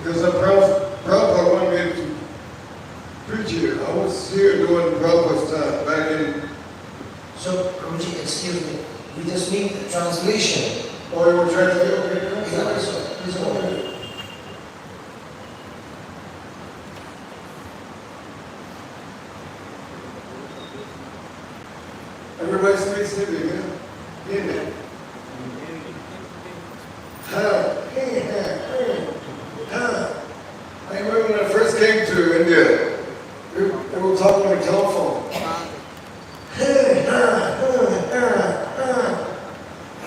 Because Prabhupada wanted me to preach here. I was here during Prabhupada's time, back in... So, Prabhuji, excuse me, we just need the translation. Oh, you were translating? Okay, Yeah, so, please go ahead. Everybody speaks Hindi, man. Hindi. I remember when I first came to India, they were talking on the telephone. I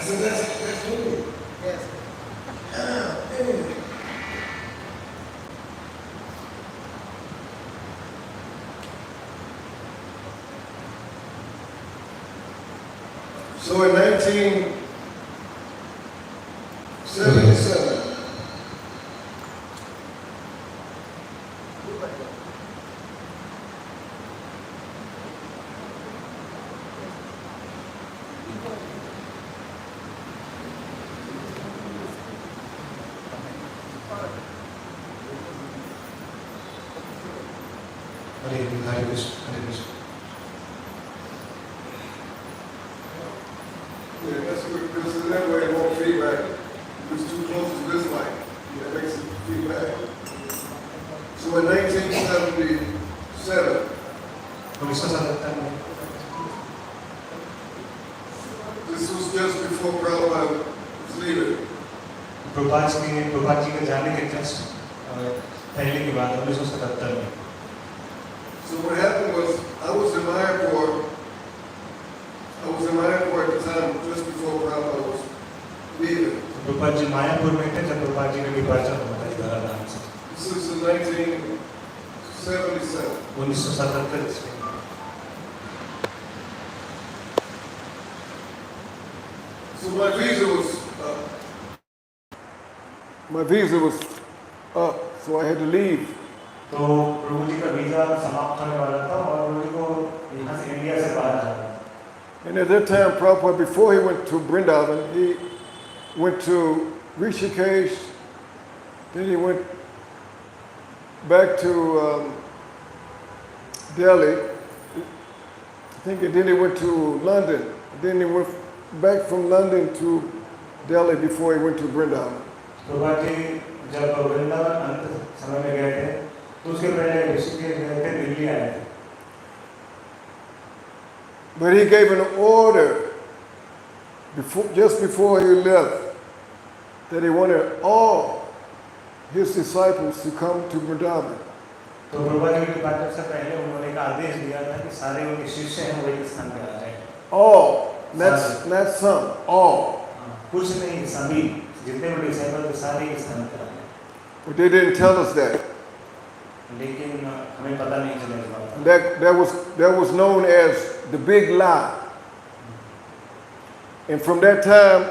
said, that's Hindi. Yes. So in 1977, Hare Krishna. yeah, that's what, because that way it won't feedback. If it's too close to this light, it makes it feedback. So in 1977, this was just before Prabhupada was leaving. Prabhupada ji के जाने के just पहले की बात 1977 में. So what happened was, I was in my airport at the time, just before Prabhupada was leaving. Prabhupada ji Mayapur में थे जब प्रभुपाद जी का डिपार्चर हुआ था इधर आने से. This is in 1977. 1977 में. So my visa was up, so I had to leave. तो प्रभु जी का वीजा समाप्त होने वाला था और प्रभु जी को यहाँ से इंडिया से बाहर जाना था. And at that time, Prabhupada, before he went to Vrindavan, he went to Rishikesh, then he went back to Delhi, I think, and then he went to London. Then he went back from London to Delhi before he went to Vrindavan. Prabhupada ji जब वृंदावन अंत समय में गए थे तो उसके पहले ऋषिकेश गए थे, दिल्ली आए थे. But he gave an order just before he left that he wanted all his disciples to come to Vrindavan. तो प्रभुपाद जी की बात से पहले उन्होंने एक आदेश दिया था कि सारे उनके शिष्य हैं वही स्थान पे आ जाएं. All, not some, all. कुछ नहीं, सभी जितने भी डिसाइपल थे सारे इस स्थान पे आ गए. But they didn't tell us that. लेकिन हमें पता नहीं चला इस बात का. That was known as the big lie. And from that time,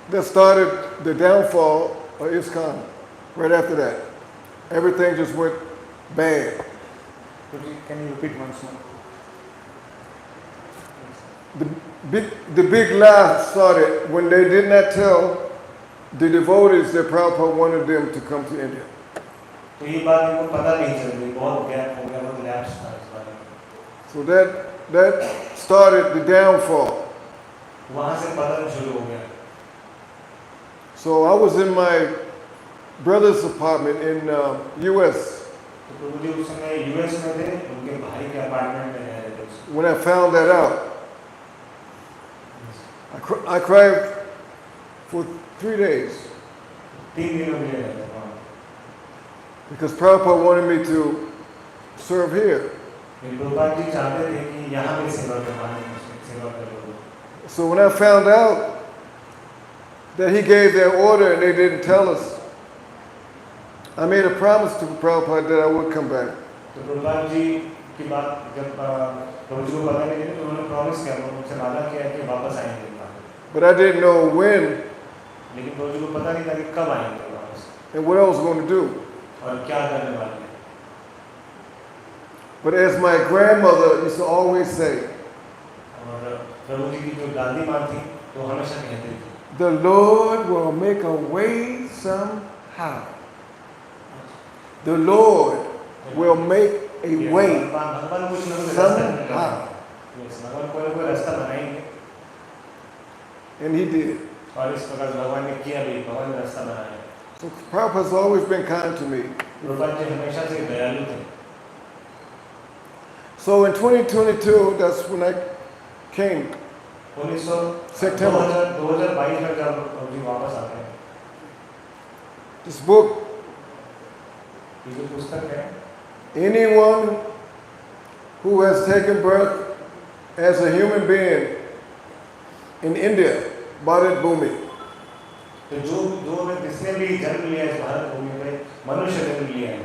that started the downfall of ISKCON. Right after that, everything just went bad. Can you repeat once more? The big lie started when they did not tell the devotees that Prabhupada wanted them to come to India. तो ये बात इनको पता नहीं चल रही, बहुत gap हो गया, बहुत लैप्स था इस बारे में. So that started the downfall. वहाँ से पतन शुरू हो गया. So I was in my brother's apartment in U.S. तो प्रभु जी उस समय यूएस में थे, उनके भाई के अपार्टमेंट में रह रहे थे. When I found that out, I cried for 3 days. 3 दिनों के लिए रहे थे. Because Prabhupada wanted me to serve here. Prabhupada ji चाहते थे कि यहाँ पे सेवा करो. So when I found out that he gave that order and they didn't tell us, I made a promise to Prabhupada that I would come back. तो प्रभुपाद जी की बात जब प्रभु जी को पता नहीं चली तो उन्होंने प्रॉमिस किया, उनसे वादा किया कि वापस आएंगे. But I didn't know when. लेकिन प्रभु जी को पता नहीं था कि कब आएंगे वापस. And what I was going to do. और क्या करने वाले हैं. But as my grandmother used to always say, और प्रभु जी की जो दादी माँ थी वो हमेशा कहती थी, the Lord will make a way somehow. the Lord will make a way भगवान कुछ ना कुछ रास्ता निकालेंगे। somehow. Yes, भगवान कोई ना कोई रास्ता बनाएंगे And he did. और इस प्रकार भगवान ने किया भी, भगवान ने रास्ता बनाया। So Prabhupada has always been kind to me. Prabhupada ji हमेशा से दयालु थे। So in 2022, that's when I came. 2022 में जब प्रभु जी वापस आते हैं, This book, ये जो पुस्तक है, anyone who has taken birth as a human being in India, Bharat Bhumi, तो जो जिसने भी जन्म लिया इस भारत भूमि में, मनुष्य जन्म लिया है,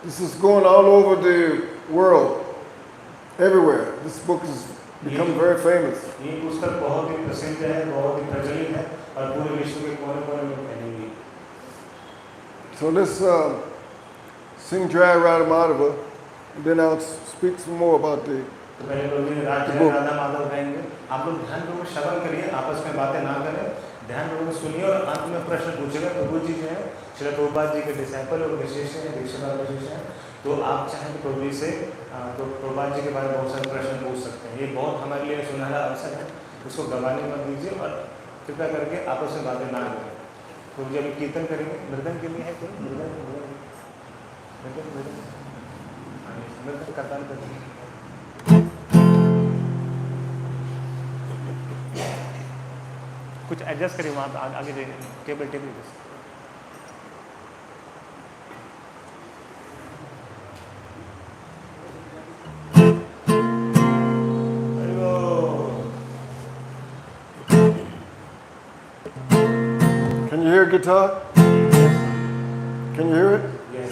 this is going all over the world, everywhere. This book has become very famous. ये पुस्तक बहुत ही प्रसिद्ध है, बहुत ही प्रचलित है और पूरे विश्व के कोने-कोने में फैली हुई है। So let's sing Jai Radha Madhava, and then I'll speak some more about the तो पहले प्रभु जी राधा माधव गाएंगे। आप लोग ध्यानपूर्वक श्रवण करिए, आपस में बातें ना करें, ध्यानपूर्वक सुनिए और अंत में प्रश्न पूछेगा। प्रभु जी जो है श्री प्रभुपाद जी के डिसाइपल और विशेष हैं, दीक्षादार विशेष हैं, तो आप चाहें तो प्रभु जी से तो प्रभुपाद जी के बारे में बहुत सारे प्रश्न पूछ सकते हैं। ये बहुत हमारे लिए सुनहरा अवसर है, उसको गंवाने मत दीजिए और कृपया करके आपस में बातें ना करें। प्रभु जी अभी कीर्तन करेंगे, मृदंग के लिए है कोई मृदंग करता नहीं। कुछ एडजस्ट करिए वहाँ पे आगे जाइए, table Can you hear guitar? Can you hear it? Yes.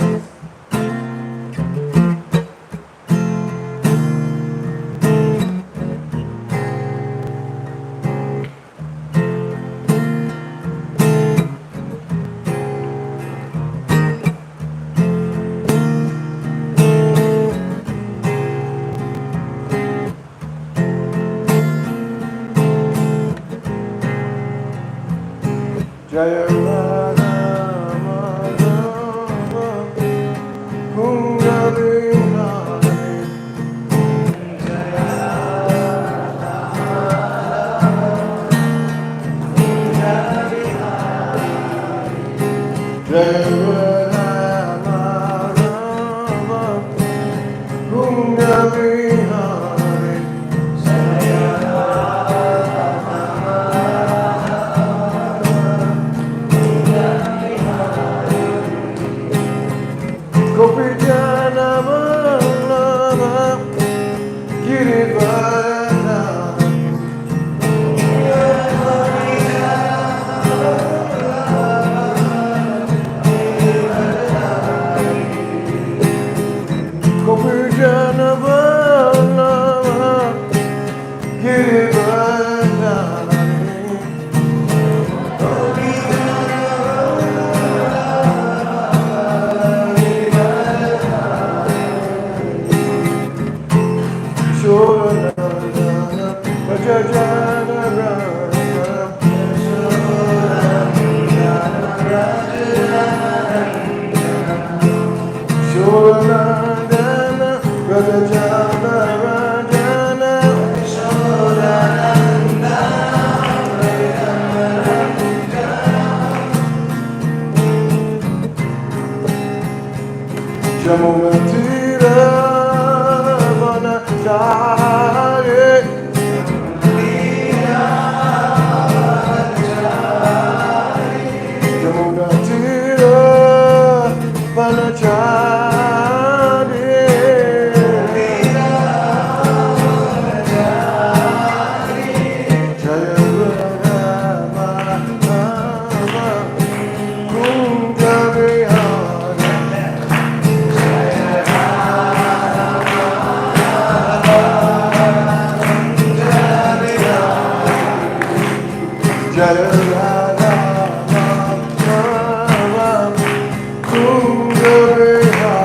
Jaya Radha Madhava Kunja Vihari Jaya Radha Madhava Kunja Vihari Jaya Radha Madhava Kunja Vihari Jaya Gopijana Vallabha Girivardhana Gopijana Vallabha Girivardhana Jamunatira Vanachari Jamunatira Vanachari Jaya Rama Kunja Vihari Jaya Radha Madhava Kunja Vihari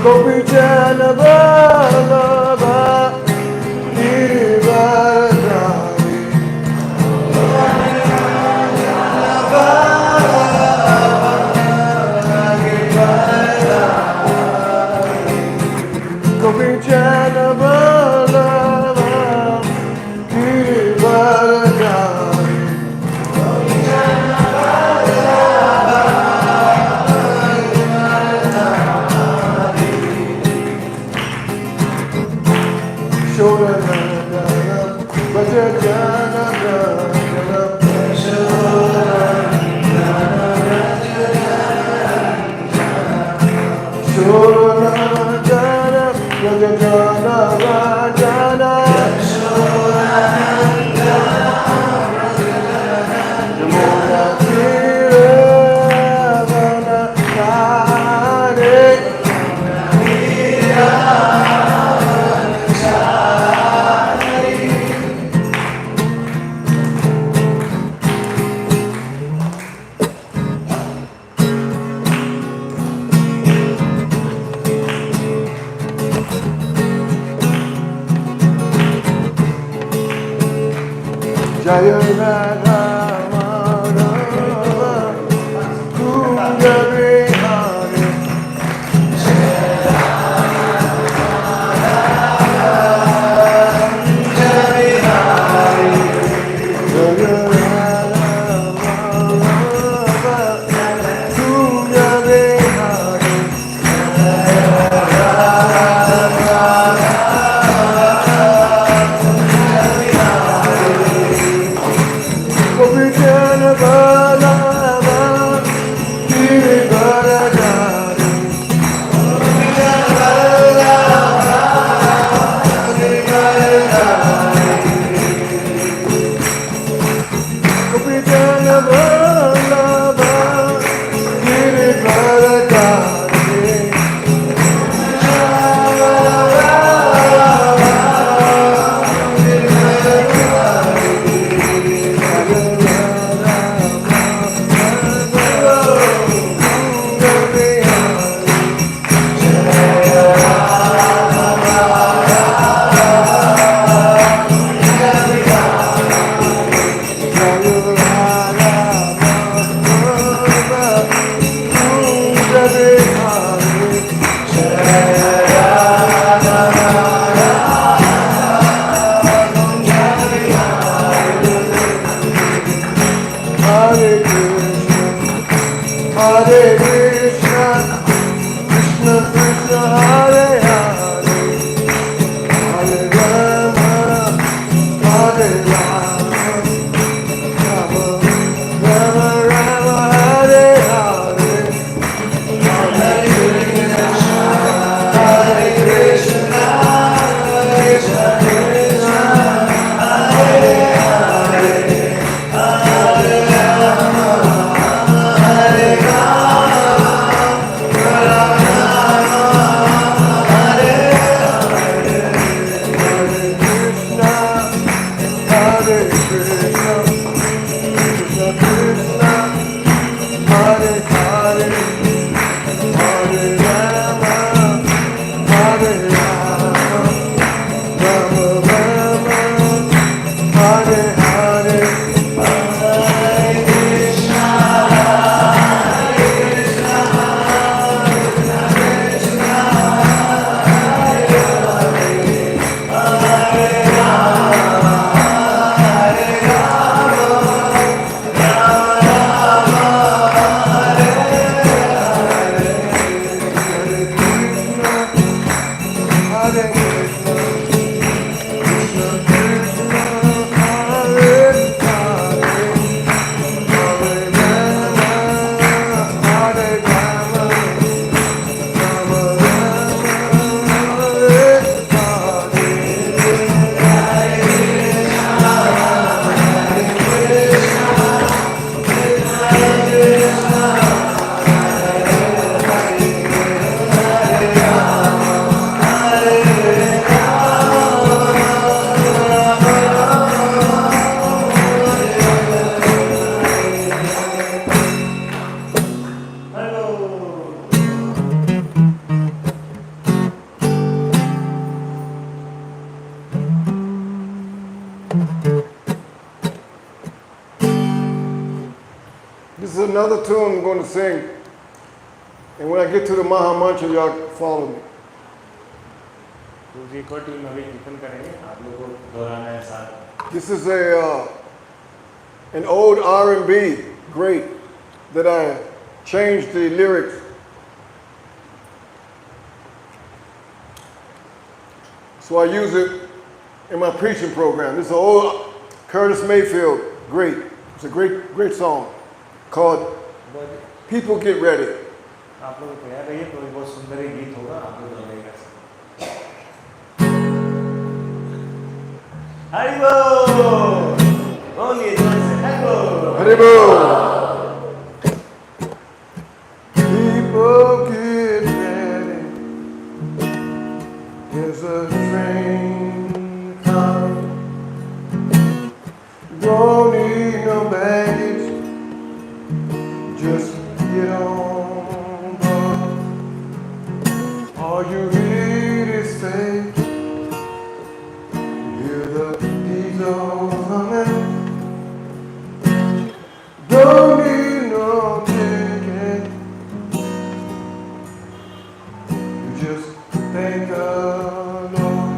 Gopijana Gopijana Balava Girivaradhari Shodanandana Bhajajana Shodanandana Bhajajana Bhajana Yamuna Tiravana Hare Jaya Radha Madhava Kunja Vihari Jaya Radha Madhava Kunja Vihari Gopijana Balava Girivaradhari Gopijana Balava Girivaradhari Hare Krishna, Krishna Krishna, Hare Hare, Hare Rama, Hare Rama, Rama Rama Rama, Hare Hare, Hare Krishna, Hare Krishna, Krishna Krishna, Hare Hare, Hare Rama, Hare Hare Krishna, Krishna Krishna, Hare Hare, Hare Rama, Hare Rama, Rama Rama, Hare Hare, Hare Krishna, Hare Krishna, Krishna Krishna, Hare This is another tune I'm going to sing. And when I get to the Maha Mantra, y'all follow me. प्रभु जी एक और tune अभी कीर्तन करेंगे, आप लोग को दोहराना है साथ। This is an old R&B, great, that I changed the lyrics. So I use it in my preaching program. This is an old Curtis Mayfield, great. It's a great song called People Get Ready. आप लोग तैयार रहिए, कोई बहुत सुंदर ही गीत होगा, आप लोग गाइएगा। हरि बोल, बोलिए जोर से हरि बोल। Hare Bol. People get ready. There's a train coming. Don't need no baggage. Just get on board. All you need is faith. Hear the diesel humming. Don't need no ticket. You just thank the Lord.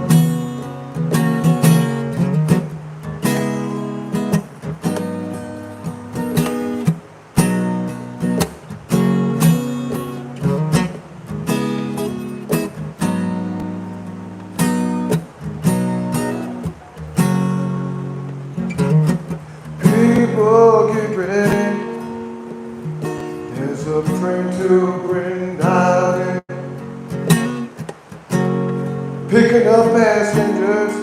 People get ready. There's a train to bring down, picking up passengers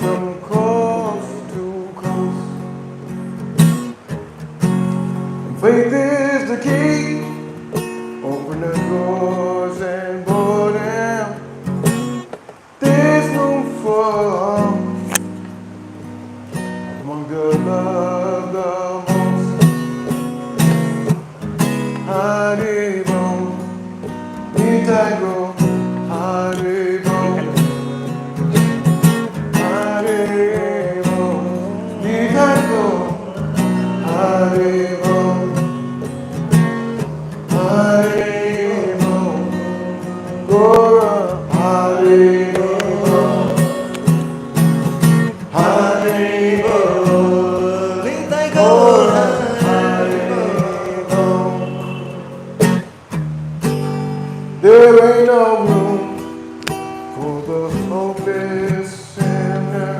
from coast to coast. And faith is the key. Open the doors and board them. There's room for all among the love the most. Haribo, Nitago, Haribo, Haribo, Nitago, Haribo, Haribo, Gora, Haribo, Haribo, Gora, Haribo. There ain't no room for the hopeless sinner.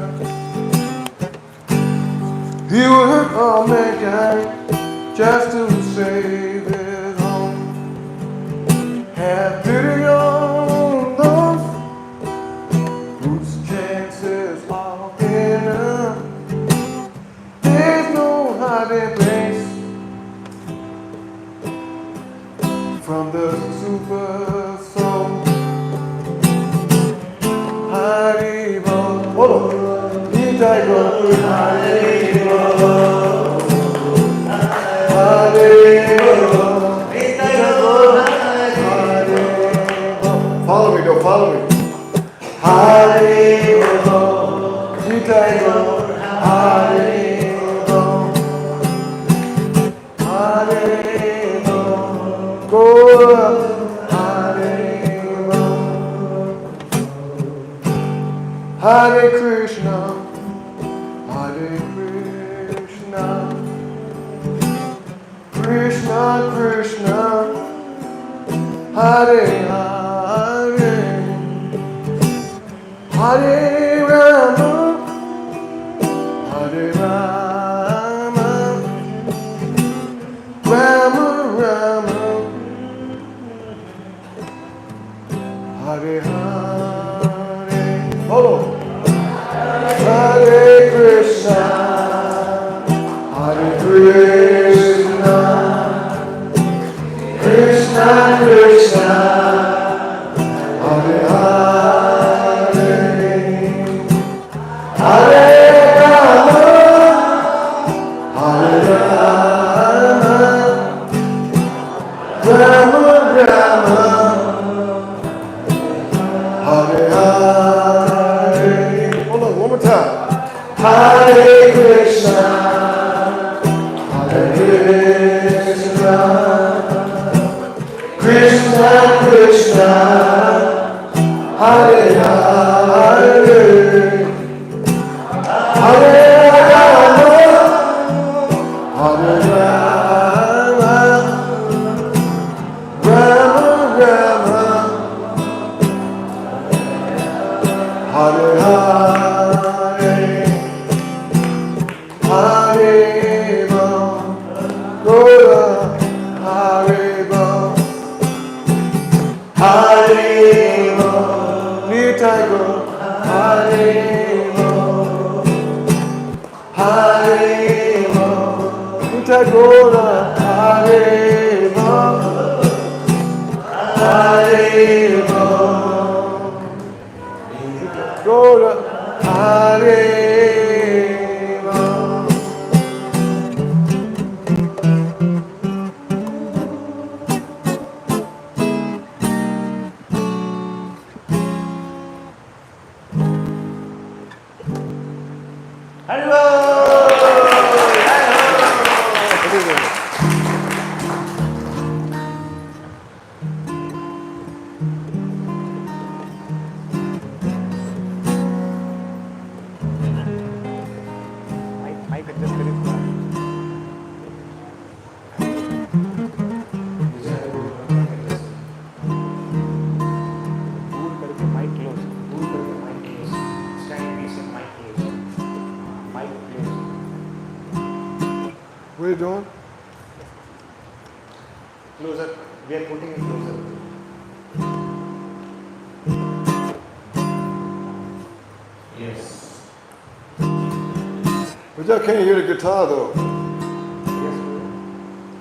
He would hurt all mankind just to save his own. Have pity on those whose chances are thinner. There's no hiding place from the super soul. Haribo, Nitago, Haribo, Haribo, Nitago, Haribo. Follow me, go follow me. Haribo, Nitago, Haribo, Haribo, go Haribo. Hare Krishna, Hare Krishna, Krishna Krishna, Hare Hare, Hare Rama, Hare Rama, Rama Rama, Hare Hare. Hold on. Hare Krishna, Hare Krishna, Krishna Krishna, Hare Hare, Hare Rama, Hare Rama, Rama Rama, Hare Hare. Hold on, one more time. Hare Krishna, Hare Krishna, Krishna Krishna, Hare Hare, Hare Rama, Hare Rama, Rama Rama, Hare Hare, Hare Ram, Gora, Hare Ram, Hare Ram, Nitai Gora, Hare Ram, Hare Ram, Nitai Gora, Hare Ram, Hare Ram, Gora, Hare Ram. Hello! Mic adjust करें थोड़ा. दूर करके mic close. दूर करके mic close. Stand facing mic close. Mic close. What are you doing? Closer. We are putting it closer. Yes. But y'all can't hear the guitar though. Yes.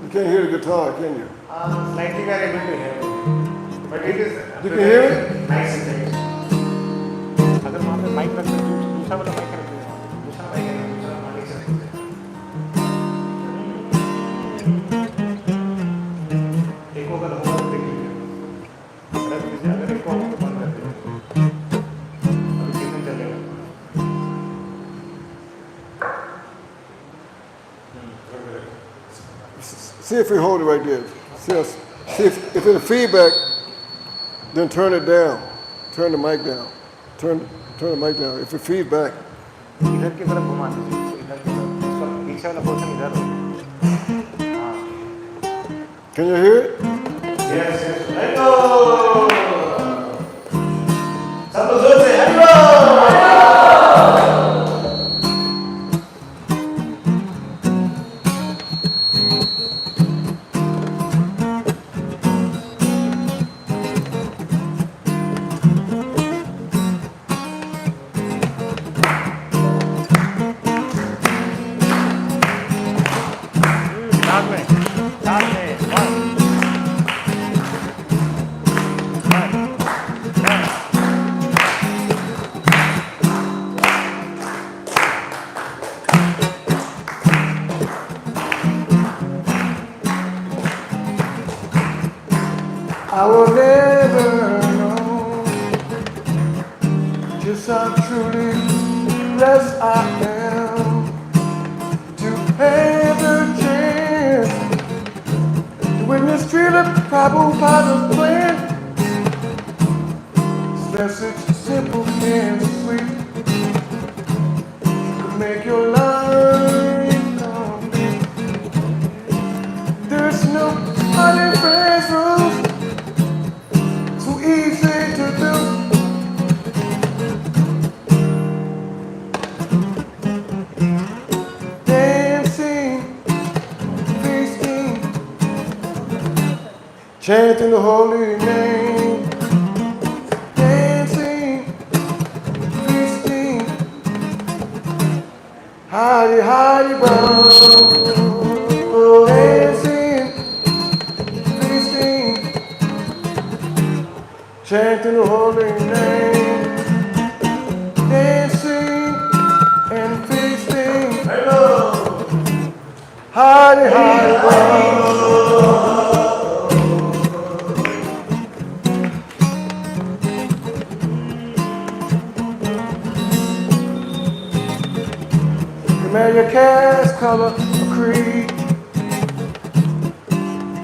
You can't hear the guitar, can you? Slightly we are able to hear. But it is. You can hear it? Nice and nice. अगर वहाँ पे mic रख दे दूसरा वाला mic रख दे दूसरा mic है दूसरा mic से एक होगा तो होगा देख लीजिए अगर किसी अगर एक होगा तो बंद कर दीजिए अभी कितने चलेगा See if we hold it right there. See if it's feedback, then turn it down. Turn the mic down. Turn the mic down. If it feedback, इधर की तरफ घुमा दीजिए इधर की तरफ इसका पीछे वाला पोर्शन इधर हो हाँ can you hear it? Yes, yes. Hello! सब लोग जोर से hello! साथ में one. I will never know just how truly blessed I am to have the chance to witness Srila Prabhupada's plan. This message simple and sweet could make your life complete. There's no honey fresh rules. Easy to do. Dancing, feasting, chanting the holy name. Dancing, feasting, Hari Hari Ram. Dancing, feasting, chanting the holy name, dancing and feasting. Hello. Hari Hari Ram. You may your caste, color, or creed.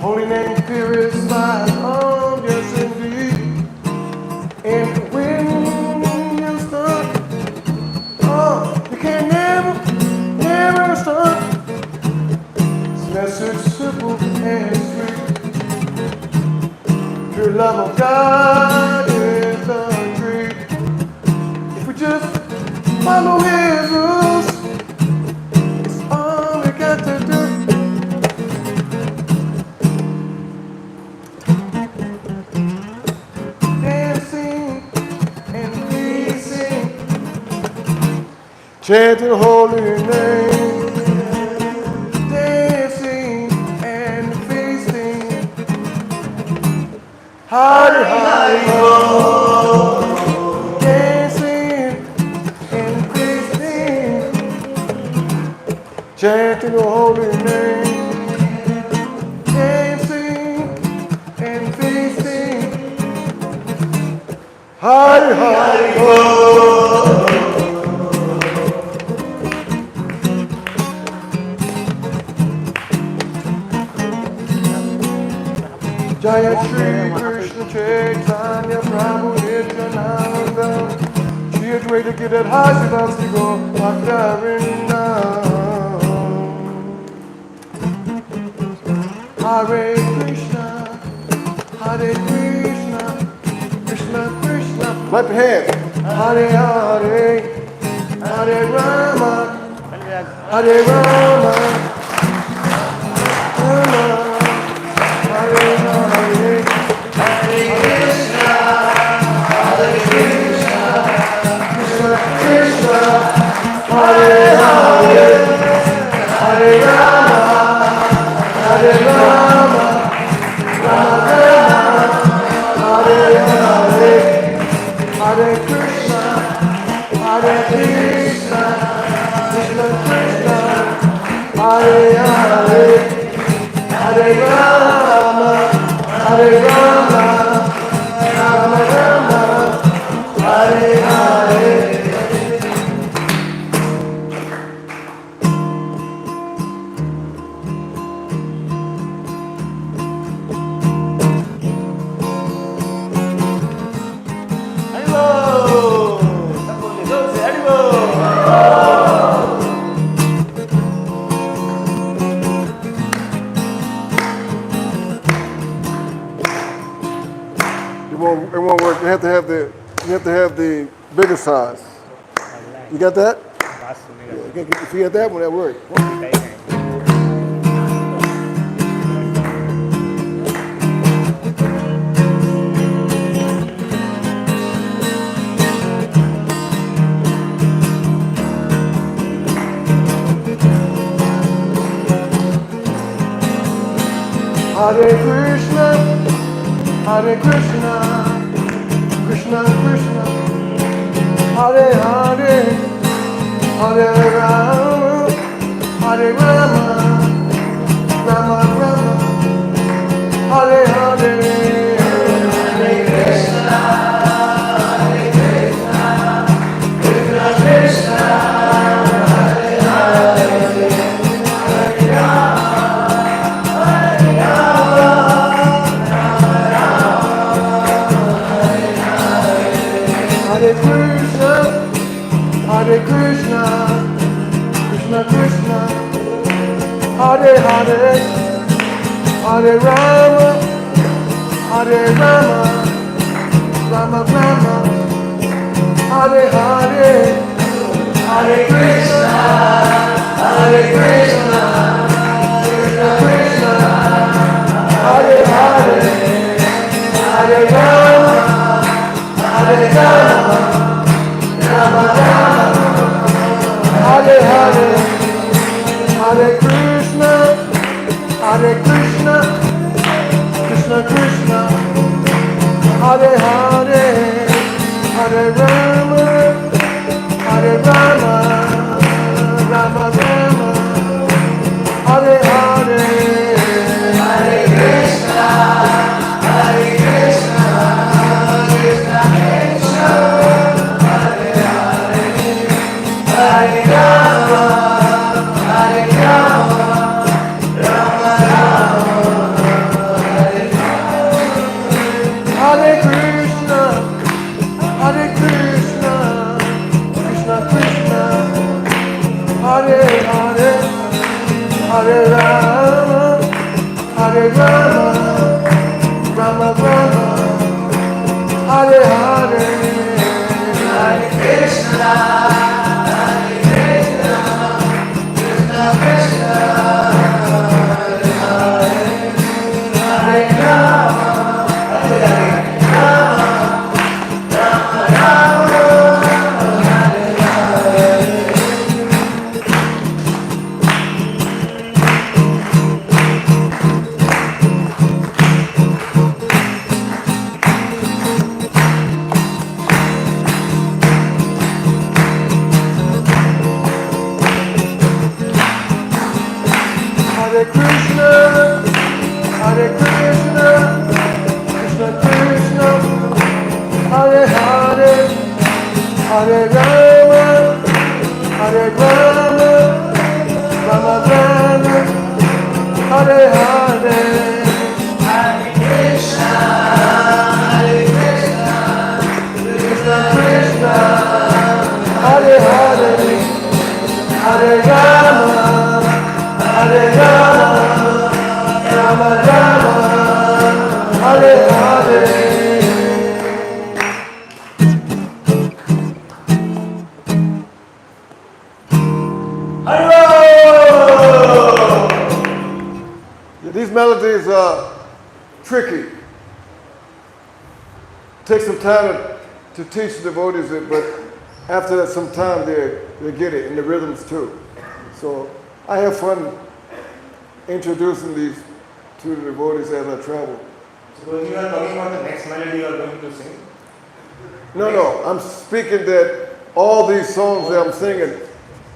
Holy name purifies all, yes indeed. And when follow his rules. It's all we got to do. Dancing and feasting, chanting holy name. Dancing and feasting, Hari Hari Ho. Dancing and feasting, chanting the holy name. Dancing and feasting, Hari Hari Ho. Jaya Shri Krishna Chaitanya Prabhu Nityananda Shri Advaita Gadadhar Sivasati Gaur Bhakta-vrinda. Hare Krishna, Hare Krishna, Krishna Krishna. Clap your hands. Hare Hare, Hare Rama, Hare Rama, Rama, Hare Hare, Hare Krishna, Krishna Krishna, Hare Hare, Hare Rama, Hare Rama, Rama Rama, Hare Hare, Hare Krishna, Hare Krishna, Krishna Krishna, Hare Hare, Hare Rama, Hare Rama, Rama Rama, Hare Hare. It won't work. You have to have the bigger size. You got that? Yeah, if you got that one, that works. Hare Krishna, Hare Krishna, Krishna Krishna, Hare Hare, Hare Rama, Hare Rama, Rama Rama, Hare Hare. Hare Krishna, Hare Krishna, Krishna Krishna, Hare Hare, Hare Rama, Hare Rama, Hare Krishna, Hare Krishna, Krishna Krishna, Hare Hare, Hare Rama, Hare Rama, Rama Rama, Hare Hare, Hare Krishna, Hare Krishna, Krishna Krishna, Hare Hare, Hare Rama, Hare Rama, Rama Rama, Hare Hare, Hare Krishna, Hare Krishna, Krishna Krishna, Hare Hare, Hare Rama, Hare Rama, Rama Rama, Hare Hare, Hare Krishna, Hare Krishna, Krishna Krishna, Hare Hare, Hare Rama, Hare Rama, Rama Rama, Hare Hare Krishna, Hare Krishna, Krishna Krishna, Hare Hare, Hare Rama, Hare Rama, Rama Rama, Hare Hare, Hare Krishna, Krishna, Hare Krishna, Krishna Krishna, Hare Hare, Hare Rama, Hare Rama, Rama Rama, Hare Hare. Hare Krishna, Krishna Krishna, Hare Hare, Hare Rama, Hare Rama, Rama Rama, Hare Hare. Yeah, these melodies are tricky. Take some time to teach the devotees it, but after that, some time they get it, and the rhythms too. So I have fun introducing these to the devotees as I travel. So you are talking about the next melody you are going to sing? No, I'm speaking that all these songs that I'm singing,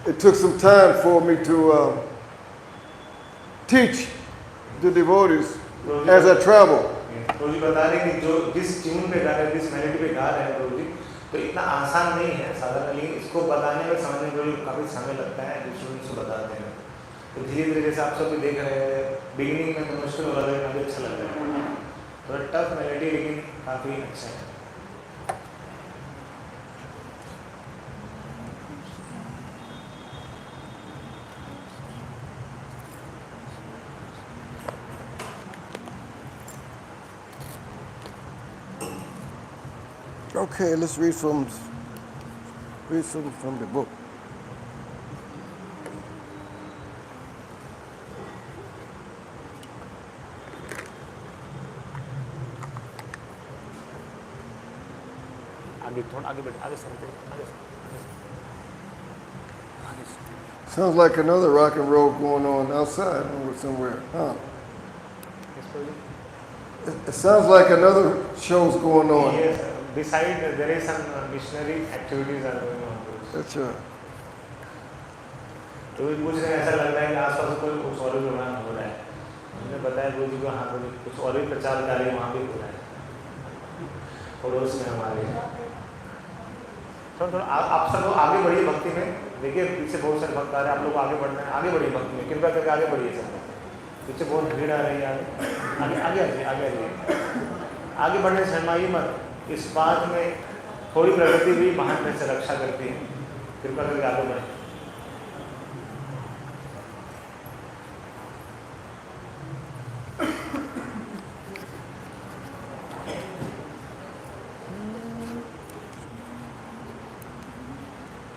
it took some time for me to teach the devotees as I travel. प्रभु जी बता रहे हैं कि जो जिस tune पे गा रहे हैं, जिस मेलोडी पे गा रहे हैं प्रभु जी, तो इतना आसान नहीं है साधारणली इसको बताने में समझने में काफ़ी समय लगता है जो स्टूडेंट्स को बताते हैं। तो धीरे धीरे जैसे आप सब भी देख रहे हैं, बिगिनिंग में तो मुश्किल हो रहा है, काफ़ी अच्छा लग रहा है, थोड़ा टफ मेलोडी लेकिन काफ़ी अच्छा है। Okay, let's read some from the book. Sounds like another rock and roll going on outside or somewhere, huh? It sounds like another show's going on. Yes, beside there is some missionary activities are going on. That's right. तो मुझे ऐसा लग रहा है कि आसपास कोई कुछ और भी प्रोग्राम हो रहा है। उन्होंने बताया गुरु जी को हाँ कुछ और भी प्रचार कार्य वहाँ भी हो रहा है पड़ोस में हमारे। थोड़ा आप सब लोग आगे बढ़िए भक्ति में, देखिए पीछे बहुत सारे भक्त आ रहे हैं, आप लोग आगे बढ़ना है, आगे बढ़िए भक्ति में, कृपया करके आगे बढ़िए सब। पीछे बहुत भीड़ आ रही है, आगे आगे आगे आगे बढ़ने से शर्माइए मत। इस बात में थोड़ी प्रगति भी महान में से रक्षा करती है, कृपया करके आगे बढ़े।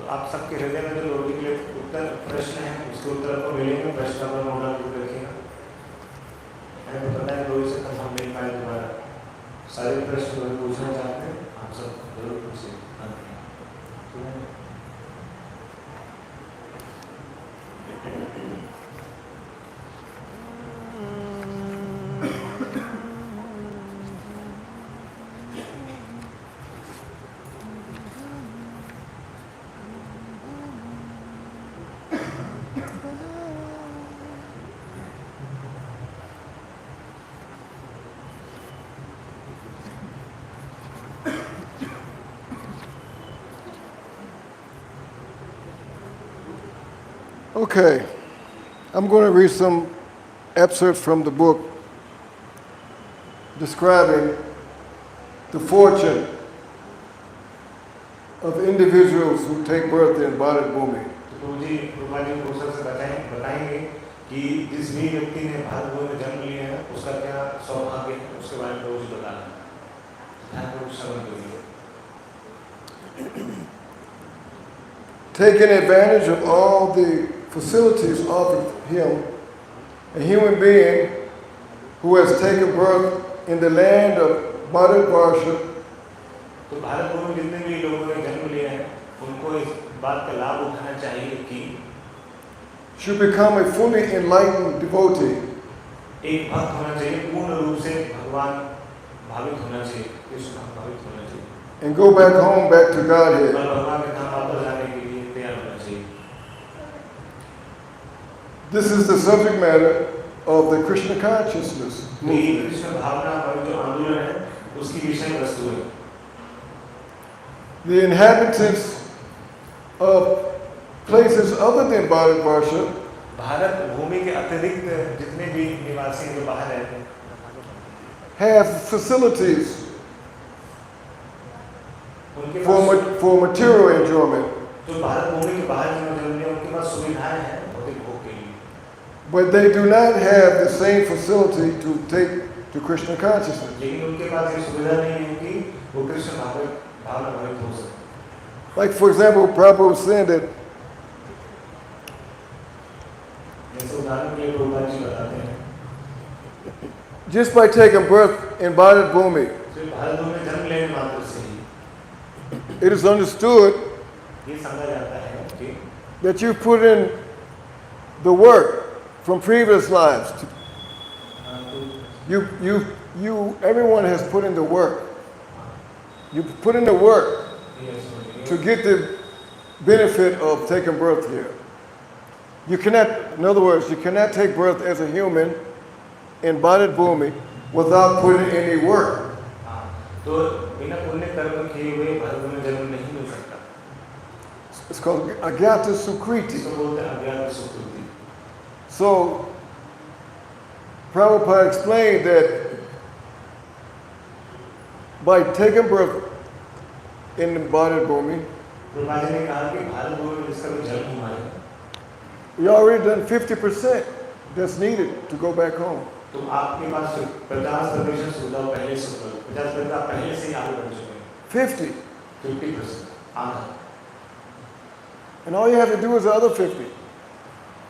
आप सबके हृदय में जो लोगों के लिए उत्तर प्रश्न है, उसके उत्तर को मिलेंगे, प्रश्न पर होना दूर रखिएगा। हमें पता है लोगों से कम हम नहीं पाए दोबारा, सारे प्रश्न जो पूछना चाहते हैं आप सब जरूर पूछिए। Okay, I'm going to read some excerpts from the book describing the fortune of individuals who take birth in Bharat Bhumi. Prabhuji professor से बताएंगे कि जिस भी व्यक्ति ने भारत भूमि में जन्म लिया है उसका क्या सौभाग्य है, उसके बारे में प्रभुजी बताना है। श्रवण करिए। Taking advantage of all the facilities offered him, a human being who has taken birth in the land of Bharatvarsha तो भारत भूमि में जितने भी लोगों ने जन्म लिया है उनको इस बात का लाभ उठाना चाहिए कि should become a fully enlightened devotee. एक भक्त होना चाहिए, पूर्ण रूप से भगवान भावित होना चाहिए, कृष्ण भावित होना चाहिए, And go back home, back to Godhead. और भगवान के धाम वापस जाने के लिए तैयार होना चाहिए। This is the subject matter of the Krishna consciousness तो ये movement. कृष्ण भावना पर जो आंदोलन है उसकी विषय वस्तु है. The inhabitants of places other than Bharatvarsha Bharat भूमि के अतिरिक्त जितने भी निवासी हैं जो बाहर रहते हैं have facilities उनके पास for material enjoyment, जो भारत भूमि के बाहर जो रहते हैं उनके पास सुविधाएं हैं भौतिक भोग के लिए. but they do not have the same facility to take to Krishna consciousness. लेकिन उनके पास ये सुविधा नहीं है कि वो कृष्ण भावना भरित हो सके. Like for example, Prabhupada was saying that जैसे उदाहरण के लिए प्रभुपाद जी बताते हैं just by taking birth in Bharat Bhumi, सिर्फ भारत भूमि में जन्म लेने मात्र से ही it is understood ये समझा जाता है कि that you put in the work from previous lives. Everyone has put in the work. You put in the work to get the benefit of taking birth here. You cannot, in other words, you cannot take birth as a human in Bharat Bhumi without putting any work. तो बिना पुण्य कर्म किए हुए भारत में जन्म नहीं मिल सकता. It's called Agyata Sukriti. इसको बोलते हैं अज्ञात सुकृति. So, Prabhupada explained that by taking birth in Bharat Bhumi, Prabhupada ji ने कहा कि भारत भूमि में जिसका भी जन्म हुआ है you already done 50% that's needed to go back home. तो आपके पास 50% सुविधा पहले से 50% आप पहले से ही आगे बढ़ चुके हैं. 50. 50% आधा. And all you have to do is the other 50.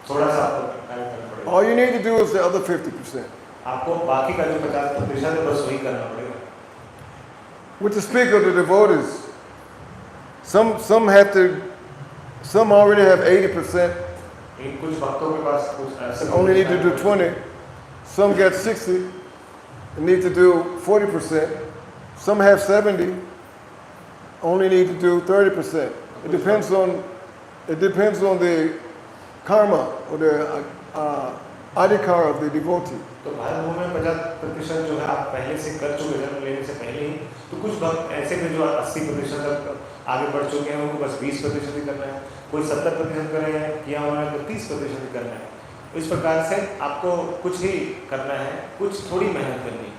थोड़ा सा आपको कार्य करना पड़ेगा. All you need to do is the other 50%. आपको बाकी का जो 50% है बस वही करना पड़ेगा. With the speak of the devotees, some already have 80%, एक कुछ भक्तों के पास कुछ ऐसे only need to do 20. Some get 60 and need to do 40%. Some have 70, only need to do 30%. It depends on the karma or the adhikar of the devotee. तो भारत भूमि में 50% जो है आप पहले से कर चुके जन्म लेने से पहले ही. तो कुछ भक्त ऐसे भी जो 80% तक आगे बढ़ चुके हैं उनको बस 20% ही करना है. कोई 70% कर रहे हैं किया उन्होंने तो 30% ही करना है. इस प्रकार से आपको कुछ ही करना है, कुछ थोड़ी मेहनत करनी है.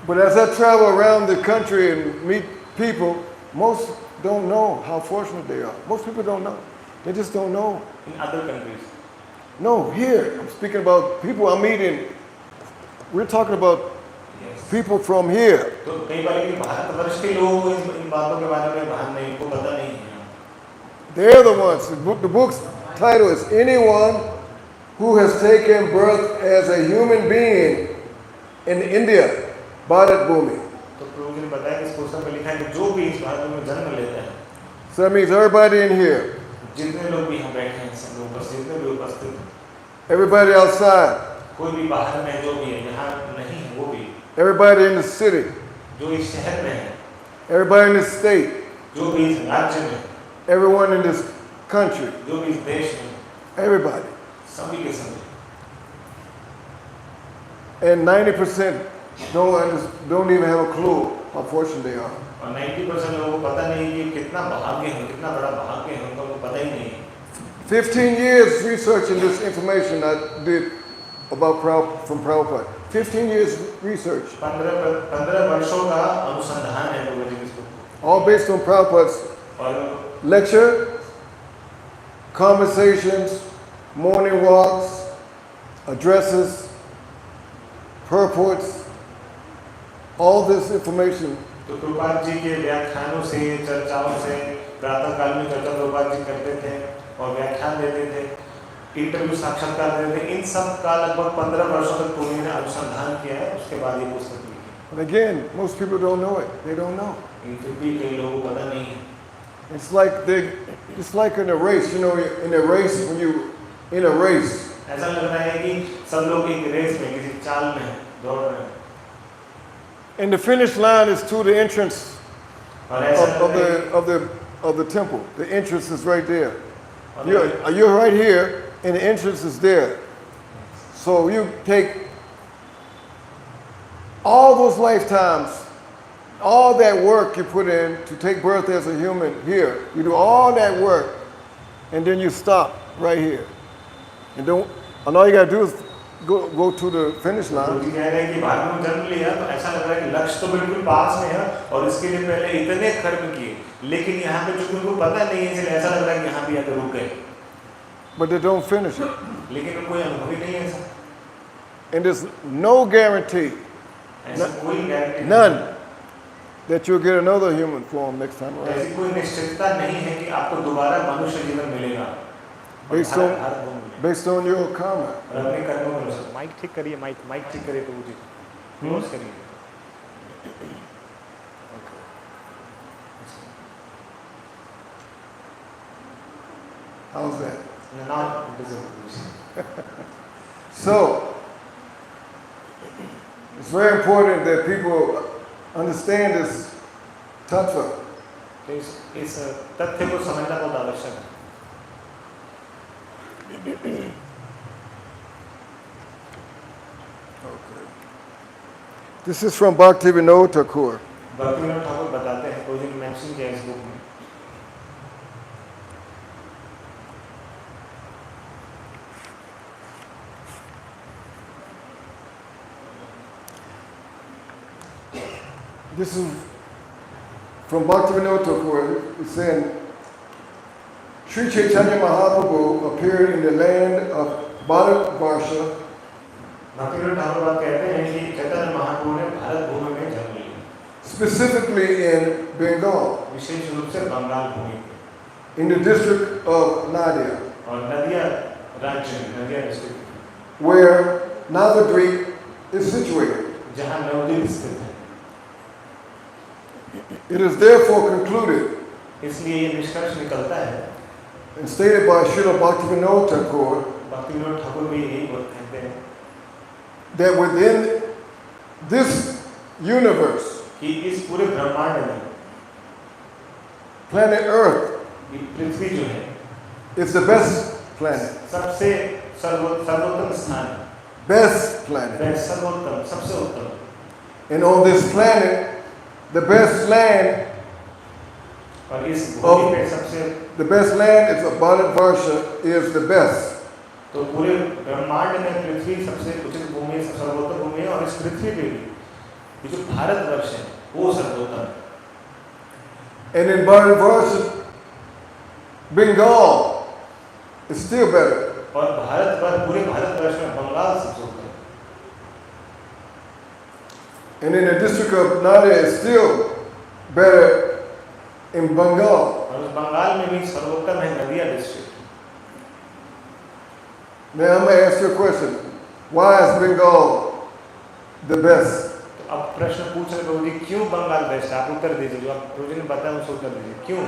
But as I travel around the country and meet people, most don't know how fortunate they are. Most people don't know. They just don't know. In other countries. No, here, I'm speaking about people I'm meeting. We're talking about Yes. people from here. तो कई बार ये भारतवर्ष के लोगों को इन बातों के बारे में भान नहीं, इनको पता नहीं है. They're the ones. The book's title is Anyone Who Has Taken Birth as a Human Being in India, Bharat Bhumi. तो प्रभु जी ने बताया कि इस पुस्तक में लिखा है कि जो भी इस भारत में जन्म लेता है, So that means everybody in here, जितने लोग भी यहाँ बैठे हैं, सब लोग उपस्थित, जितने भी उपस्थित हैं, everybody outside, कोई भी बाहर में जो भी है, यहाँ नहीं है वो भी, everybody in the city, जो इस शहर में है, everybody in this state, जो भी इस राज्य में, everyone in this country, जो भी इस देश में, everybody. सभी के सभी. And 90% don't even have a clue how fortunate they are. और 90% लोगों को पता नहीं कि कितना भाग्य है, कितना बड़ा भाग्य है, उनको पता ही नहीं है. 15 years researching this information I did about from Prabhupada. 15 years research, 15 वर्षों का अनुसंधान है प्रभु जी के पुस्तक. all based on Prabhupada's और lecture, conversations, morning walks, addresses, purports, all this information. तो प्रभुपाद जी के व्याख्यानों से, चर्चाओं से, प्रातः काल में चर्चा प्रभुपाद जी करते थे और व्याख्यान देते थे, इंटरव्यू साक्षात्कार देते थे. इन सब का लगभग 15 वर्षों तक टोनी ने अनुसंधान किया है. उसके बाद ये पुस्तक लिखी. And again, most people don't know it. They don't know. फिर भी कई लोगों को पता नहीं है. It's like in a race, you know, in a race, when you in a race, ऐसा लग रहा है कि सब लोग एक रेस में, किसी चाल में हैं, दौड़ रहे हैं. and the finish line is to the entrance और ऐसा लग रहा है of the temple. The entrance is right there. You're right here, and the entrance is there. So you take all those lifetimes, all that work you put in to take birth as a human here. You do all that work, and then you stop right here. And all you gotta do is go to the finish line. गुरुजी कह रहे हैं कि भारत में जन्म लिया तो ऐसा लग रहा है कि लक्ष्य तो बिल्कुल पास में है और इसके लिए पहले इतने कर्म किए, लेकिन यहाँ पे चूंकि उनको पता नहीं है इसलिए ऐसा लग रहा है कि यहाँ भी आकर रुक गए. But they don't finish it. लेकिन उनको कोई अनुभव ही नहीं है ऐसा. And there's no guarantee, ऐसा कोई guarantee none, that you'll get another human form next time around. ऐसी कोई निश्चितता नहीं है कि आपको दोबारा मनुष्य जीवन मिलेगा. Based on your karma. और अपने कर्मों के अनुसार. माइक ठीक करिए, माइक ठीक करिए प्रभु जी. क्लोज करिए. How's that? Now it is. So, it's very important that people understand this tattva. तो इस तथ्य को समझना बहुत आवश्यक है. Okay. This is from Bhaktivinoda Thakur. Bhaktivinod Thakur बताते हैं, कोई दिन मेंशन किया इस बुक में. This is from Bhaktivinoda Thakur. It's saying, Sri Chaitanya Mahaprabhu appeared in the land of Bharatvarsha Bhaktivinod Thakur बात कहते हैं कि चैतन्य महाप्रभु ने भारत भूमि में जन्म लिया, specifically in Bengal, विशेष रूप से बंगाल भूमि in the district of Nadia, और नदिया राज्य में, नदिया district, where Navadvip is situated. जहाँ नवद्वीप स्थित है. It is therefore concluded इसलिए ये निष्कर्ष निकलता है, and stated by Srila Bhaktivinoda Thakur Bhaktivinod Thakur भी यही बात कहते हैं that within this universe, कि इस पूरे ब्रह्मांड में planet Earth ये पृथ्वी जो है is the best planet. सबसे सर्वोत्तम स्थान है, Best planet. सर्वोत्तम, सबसे उत्तम. And on this planet, the best land, और इस भूमि पे सबसे, the best land is Bharatvarsha is the best. तो पूरे ब्रह्मांड में पृथ्वी सबसे उचित भूमि है, सर्वोत्तम भूमि है, और इस पृथ्वी पे भी ये जो भारतवर्ष है वो सर्वोत्तम है. And in Bharatvarsha, Bengal is still better. और भारत पर पूरे भारतवर्ष में बंगाल सबसे उत्तम है. And in the district of Nadia is still better in Bengal. और उस बंगाल में भी सर्वोत्तम है नदिया district. Now I'm going to ask you a question. Why is Bengal the best? तो अब प्रश्न पूछ रहे प्रभु जी क्यों बंगाल बेस्ट है, आप उत्तर दीजिए. जो आप प्रभु जी ने बताया उसको उत्तर दीजिए, क्यों.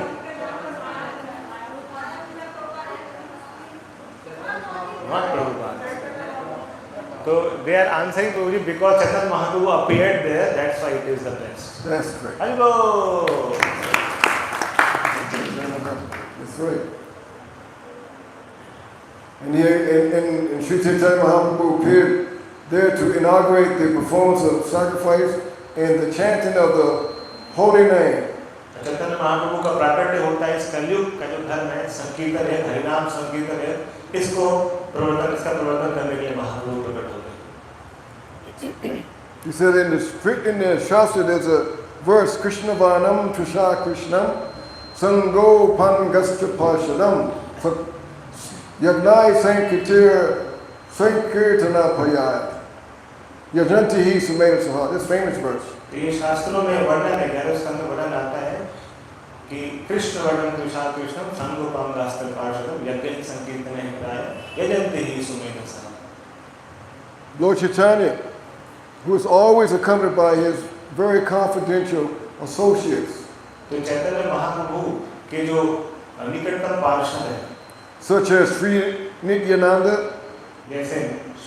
Not Prabhupada. So they are answering Prabhuji because Chaitanya Mahaprabhu appeared there, that's why it is the best. That's correct. Hello. That's right. And here, and Sri Chaitanya Mahaprabhu appeared there to inaugurate the performance of sacrifice and the chanting of the holy name. Chaitanya Mahaprabhu का प्राकट्य होता है इस कलयुग का जो धर्म है, संकीर्तन है, हरिनाम संकीर्तन है, इसका प्रवर्तन करने के लिए महाप्रभु प्रकट होते हैं. He said in the Shastra there's a verse, Krishna Vanam Trisha Krishnam Sango Pangascha Parshadam Yagnai Sankirtana Payat Yajanti Hi Sumeda Saha. This famous verse. ये शास्त्रों में वर्णन है, 11वें स्कंद में वर्णन आता है कि कृष्ण वर्णन तृषा कृष्णम संगोपम गास्तर पार्षदम यज्ञ संकीर्तन हिताय यजन्ति हि सुमेध सह. Lord Chaitanya, who is always accompanied by his very confidential associates, तो चैतन्य महाप्रभु के जो निकटतम पार्षद हैं, such as Sri Nityananda, जैसे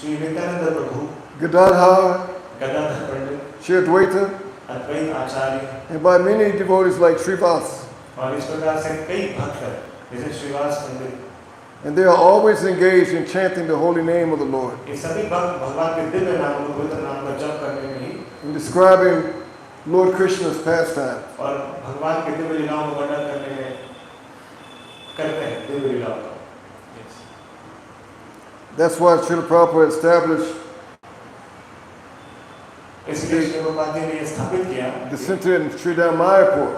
श्री नित्यानंद प्रभु, Gadadhar, Gadadhar Pandit, Sri Advaita, Advaita Acharya, and by many devotees like Srivas. और इस प्रकार से कई भक्त हैं, जैसे श्रीवास पंडित. And they are always engaged in chanting the holy name of the Lord ये सभी भक्त भगवान के दिव्य नाम और पवित्र नाम का जप करने में ही and describing Lord Krishna's pastime. और भगवान के दिव्य लीलाओं का वर्णन करने में करते हैं दिव्य लीलाओं का। That's why Srila Prabhupada established इसलिए श्री प्रभुपाद जी ने ये स्थापित किया the center in Sridhar Mayapur,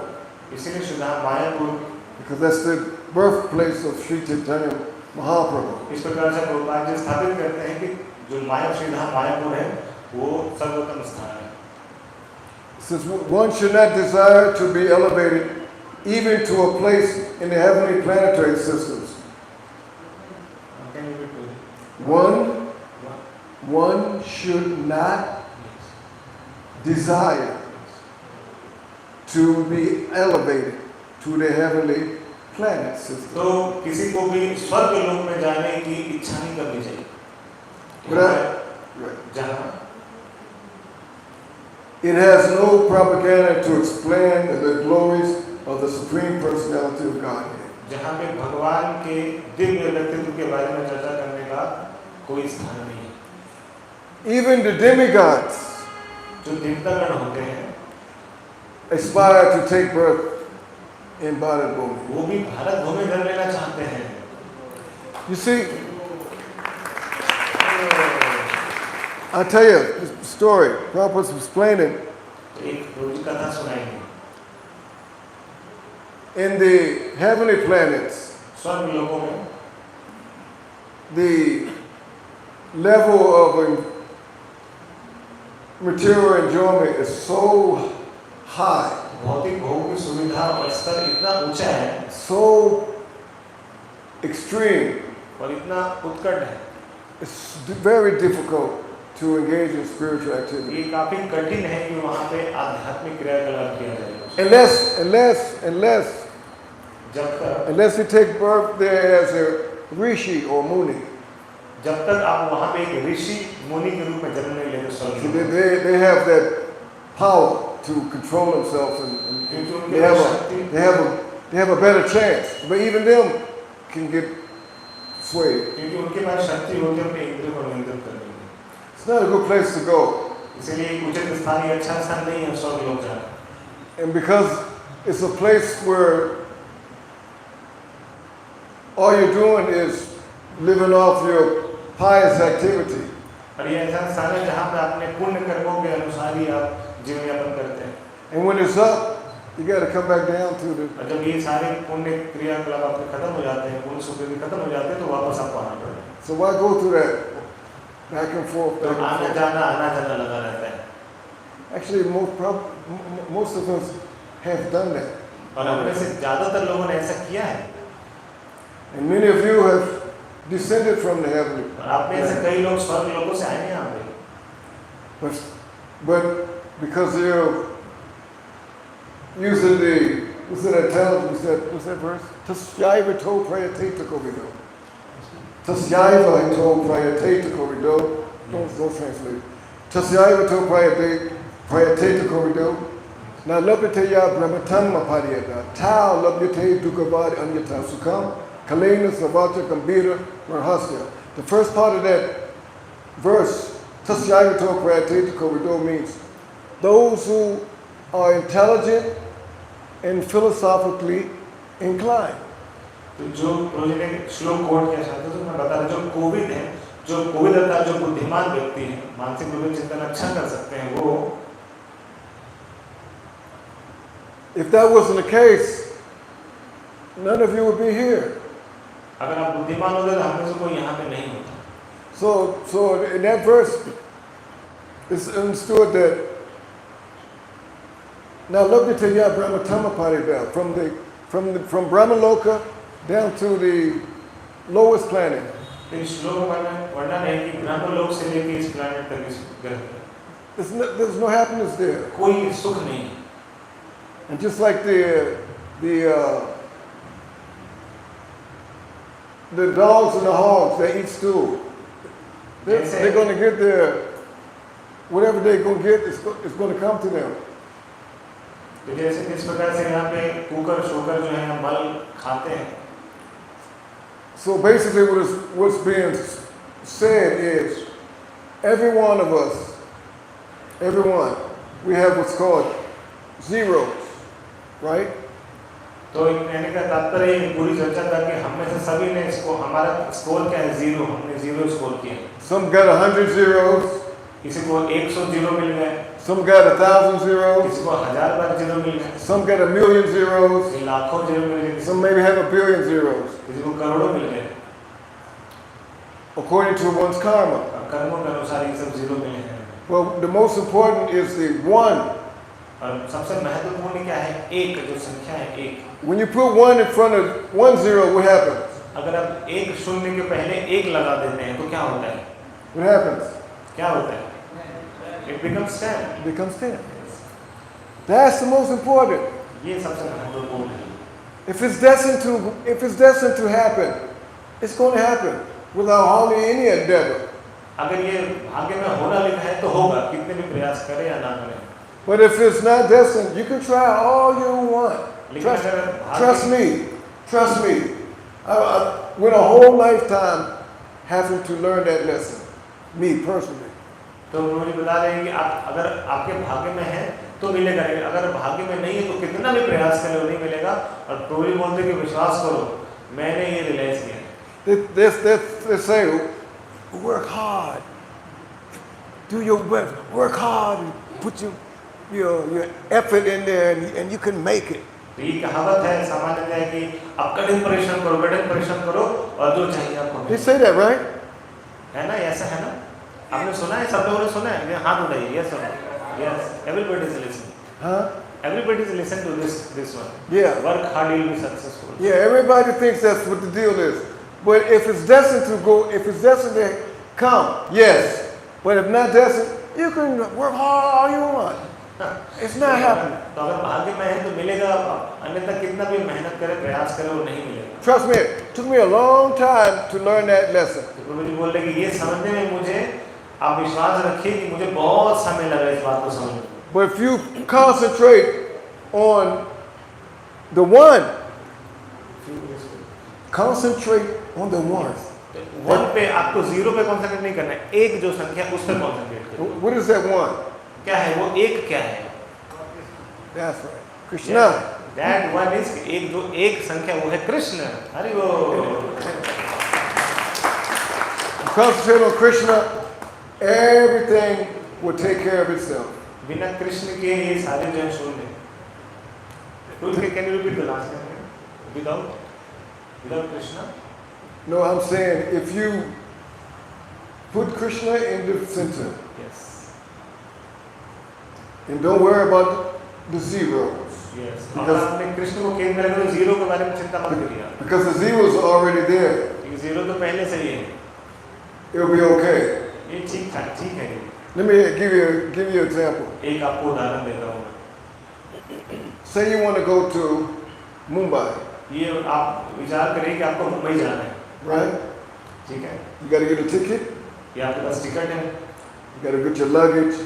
इसीलिए श्रीधाम Mayapur because that's the birthplace of Sri Chaitanya Mahaprabhu. इस प्रकार से प्रभुपाद जी स्थापित करते हैं कि जो श्रीधाम मायापुर है वो सर्वोत्तम स्थान है। Since one should not desire to be elevated even to a place in the heavenly planetary systems, one should not desire to be elevated to the heavenly planet system. तो किसी को भी स्वर्ग लोक में जाने की इच्छा नहीं करनी चाहिए। जहाँ It has no propaganda to explain the glories of the Supreme Personality of Godhead. जहाँ पे भगवान के दिव्य व्यक्तित्व के बारे में चर्चा करने का कोई स्थान नहीं है। Even the demigods जो देवतागण होते हैं aspire to take birth in Bharat Bhumi. वो भी भारत भूमि धर लेना चाहते हैं। You see, I tell you the story. Prabhupada was explaining एक रोज कथा सुनाएंगे। in the heavenly planets, स्वर्ग लोकों में the level of material enjoyment is so high, भौतिक भोग की सुविधा और स्तर इतना ऊंचा है so extreme. और इतना उत्कट है। It's very difficult to engage in spiritual activity. ये काफी कठिन है कि वहाँ पे आध्यात्मिक क्रियाकलाप किया जाए। Unless you take birth there as a rishi or muni. जब तक आप वहाँ पे एक ऋषि मुनि के रूप में जन्म नहीं लेते स्वर्ग See, में। they have that power to control themselves and क्योंकि उनके पास शक्ति they have a better chance. But even them can get swayed. क्योंकि उनके पास शक्ति होती है अपने इंद्रियों को नियंत्रित करने की। It's not a good place to go. इसलिए एक उचित स्थान या अच्छा स्थान नहीं है स्वर्ग लोक जाना। And because it's a place where all you're doing is living off your pious activity. और ये ऐसा स्थान है जहाँ पे अपने पुण्य कर्मों के अनुसार ही आप जीवन यापन करते हैं। And when it's up, you got to come back down to the. और जब ये सारे पुण्य क्रियाकलाप आपके खत्म हो जाते हैं, पुण्य सुकृति खत्म हो जाते हैं, तो वापस आपको आना पड़ता है। So why go through that back and forth? तो आना जाना लगा रहता है। Actually, most of us have done that. और अपने से ज़्यादातर लोगों ने ऐसा किया है। And many of you have descended from the heavenly. और आप में से कई लोग स्वर्ग लोकों से आए हैं यहाँ पे। But because you're using the, what's that intelligence, what's that verse? Tasyaiva to prayate kovido. Tasyaiva to prayate kovido. Don't translate. Tasyaiva to prayate kovido. Now labhyate ya brahmatam mapariyata. Tau labhyate dukavad anyata sukham. Kalena Savacha Gambira Rahasya. The first part of that verse, Tasyagato Prayatita Kovido, means those who are intelligent and philosophically inclined. तो जो project ने श्लोक code किया था तो मैं बता रहा जो कोविद है, जो कोविद अर्थात जो बुद्धिमान व्यक्ति हैं, मानसिक रूप से चिंतन अच्छा कर सकते हैं वो। If that wasn't the case, none of you would be here. अगर आप बुद्धिमान होते तो हम में से कोई यहाँ पे नहीं होता। So in that verse, it's understood that now Labhyataya Brahmatama Parida, from Brahmaloka down to the lowest planet. इस श्लोक में वर्णन है कि ब्रह्मलोक से लेकर इस प्लैनेट तक इस ग्रह तक There's no happiness there. कोई सुख नहीं है। And just like the dogs and the hogs, they eat stool. They're going to get their, whatever they're going to get, it's going to come to them. तो जैसे किस प्रकार से यहाँ पे कुकर शोकर जो है मल खाते हैं। So basically what's being said is every one of us, everyone, we have what's called zeros, right? तो कहने का तात्पर्य ये पूरी चर्चा करके हम में से सभी ने इसको हमारा स्कोर क्या है 0 हमने 0 स्कोर किया Some got 100 zeros, किसी को 100 जीरो मिल गए some got 1,000 zeros, किसी को 1000 बार जीरो मिल गए some got 1,000,000 zeros, किसी लाखों जीरो मिल गए some maybe have 1,000,000,000 zeros, किसी को करोड़ों मिल गए according to one's karma. कर्मों के अनुसार ये सब जीरो मिले हैं Well, the most important is the one. और सबसे महत्वपूर्ण क्या है एक जो संख्या है एक When you put one in front of 1 0, what happens? अगर आप एक शून्य के पहले एक लगा देते हैं तो क्या होता है What happens? क्या होता है It becomes 10 It becomes 10. That's the most important. ये सबसे महत्वपूर्ण है If it's destined to happen, it's going to happen without hardly any endeavor. अगर ये भाग्य में होना लिखा है तो होगा कितने भी प्रयास करें या ना करें But if it's not destined, you can try all you want. Trust me. Trust me. I went a whole lifetime having to learn that lesson. Me personally. तो मुझे बता रहे हैं कि आप अगर आपके भाग्य में है तो मिलेगा अगर भाग्य में नहीं है तो कितना भी प्रयास करें वो नहीं मिलेगा और प्रभु बोलते कि विश्वास करो मैंने ये रियलाइज किया They say, work hard. Do your best. Work hard. And put your effort in there and you can make it. तो ये कहावत है सामान्य है कि आप कठिन परिश्रम करो और जो चाहिए आपको They say that, right? है ना ऐसा है ना आपने सुना है सब लोगों ने सुना है हाथ उठाइए yes yes everybody is listening Huh? everybody is listening to this one Yeah. work hard you will be successful Yeah, everybody thinks that's what the deal is. But if it's destined to go, if it's destined to come, yes. But if not destined, you can work hard all you want. It's not happening. तो अगर भाग्य में है तो मिलेगा अन्यथा कितना भी मेहनत करे प्रयास करे वो नहीं मिलेगा Trust me, it took me a long time to learn that lesson. प्रभु जी बोल रहे कि ये समझने में मुझे आप विश्वास रखिए कि मुझे बहुत समय लगा इस बात को समझने में But if you concentrate on the one, concentrate on the one. One पे आपको जीरो पे कॉन्सेंट्रेट नहीं करना है एक जो संख्या उस पर कॉन्सेंट्रेट करो What is that one? क्या है वो एक क्या है That's right. Krishna. That one is एक जो एक संख्या वो है कृष्ण अरे वो Concentrate on Krishna, everything will take care of itself. बिना कृष्ण के ये सारे जो है शून्य can you repeat the last without Krishna No, I'm saying if you put Krishna in the center yes and don't worry about the zeros, yes अगर आपने कृष्ण को केंद्र में रखा तो जीरो के बारे में चिंता मत करिए because the zeros are already there, क्योंकि जीरो तो पहले से ही है it'll be okay. ये ठीक है Let me give you an example. एक आपको उदाहरण देता हूँ मैं Say you want to go to Mumbai, ये आप विचार करिए कि आपको मुंबई जाना है right? ठीक है You got to get a ticket, ये आपके पास टिकट है you got to get your luggage,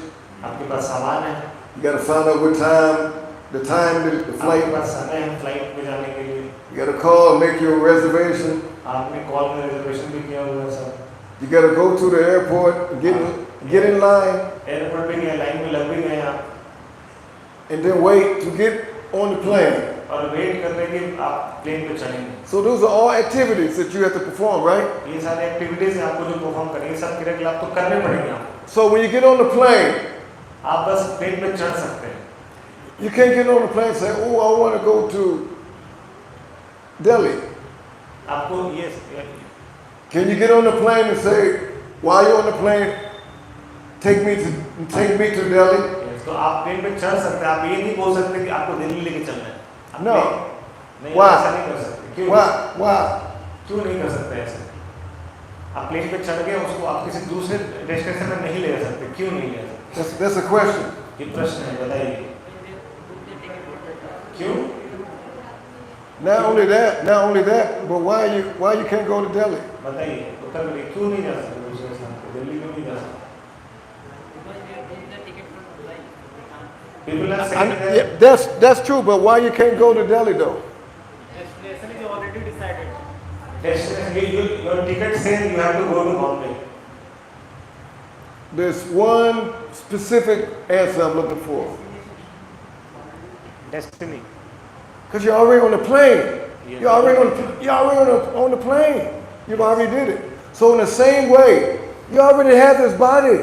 आपके पास सामान है you got to find out what time, the आपके flight, पास समय है फ्लाइट में जाने के लिए you got to call, make your reservation, आपने कॉल में रिजर्वेशन भी किया हुआ है सब you got to go to the airport, get in line, airport पे गए लाइन में लग भी गए आप and then wait to get on the plane. और वेट कर रहे कि आप प्लेन पे चढ़ेंगे So those are all activities that you have to perform, right? ये सारे एक्टिविटीज हैं आपको जो परफॉर्म करेंगे सब क्रियाकलाप तो करने पड़ेंगे आपको So when you get on the plane, आप बस प्लेन पे चढ़ सकते हैं you can't get on the plane and say, oh, I want to go to Delhi. आपको ये Can you get on the plane and say, while you're on the plane, take me to Delhi? तो आप plane पे चढ़ सकते हैं आप ये नहीं बोल सकते कि आपको दिल्ली लेके चलना है आप No. नहीं Why? ऐसा नहीं कर सकते क्यों Why? क्यों नहीं कर सकते ऐसे आप प्लेन पे चढ़ गए उसको आप किसी दूसरे डेस्टिनेशन में नहीं ले जा सकते क्यों नहीं ले जा सकते That's a question. ये प्रश्न है बताइए क्यों Not only that, but why you can't go to Delhi? बताइए उत्तर करिए क्यों नहीं जा सकते दूसरे स्थान पे दिल्ली क्यों नहीं जा सकते People are saying that Yeah, that's true, but why you can't go to Delhi though? Destination is already decided. Destination, your ticket says you have to go to Bombay. There's one specific answer I'm looking for. Destiny. Because you're already on the plane. Yes. You're already on the plane. You've already did it. So in the same way, you already have this body.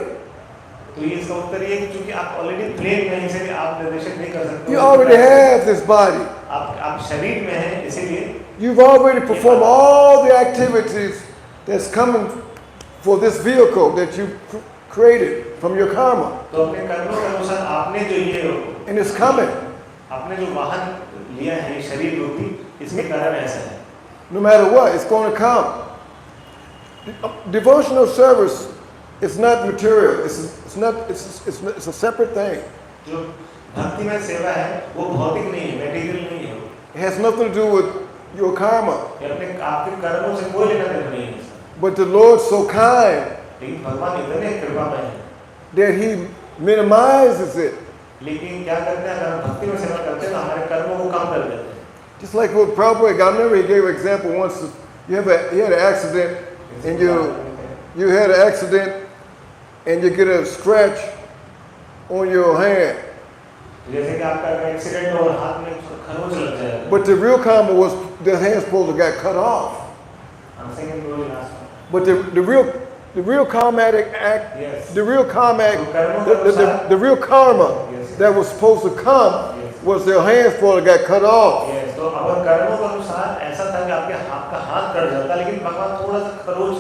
तो ये इसका उत्तर ये है कि चूंकि आप already plane में हैं इसलिए आप निर्देशित नहीं कर सकते You already have this body. आप शरीर में हैं इसीलिए You've already performed all the activities that's coming for this vehicle that you created from your karma. तो अपने कर्मों के अनुसार आपने जो ये And it's coming. आपने जो वाहन लिया है ये शरीर रूपी इसके कारण ऐसा है No matter what, it's going to come. Devotional service is not material. It's a separate thing. जो भक्तिमय सेवा है वो भौतिक नहीं है मटेरियल नहीं है It has nothing to do with your karma. ये अपने आपके कर्मों से कोई लेना देना नहीं है But the Lord's so kind लेकिन भगवान इतने कृपामय है that He minimizes it. लेकिन क्या करते हैं अगर हम भक्ति में सेवा करते हैं तो हमारे कर्मों को कम कर देते हैं Just like what Prabhupada, I remember he gave an example once. You had an accident and you had an accident and you get a scratch on your hand. जैसे कि आपका एक्सीडेंट हो और हाथ में खरोंच लग जाएगा But the real karma was the hand supposed to got cut off. I'm saying it really last one. But the real karmatic act, Yes. the real karmatic, So the real karma Yes. that was supposed to come Yes. was their hand supposed to got cut off. Yes, तो अगर कर्मों के अनुसार ऐसा था कि आपके हाथ कट जाता लेकिन भगवान थोड़ा सा खरोच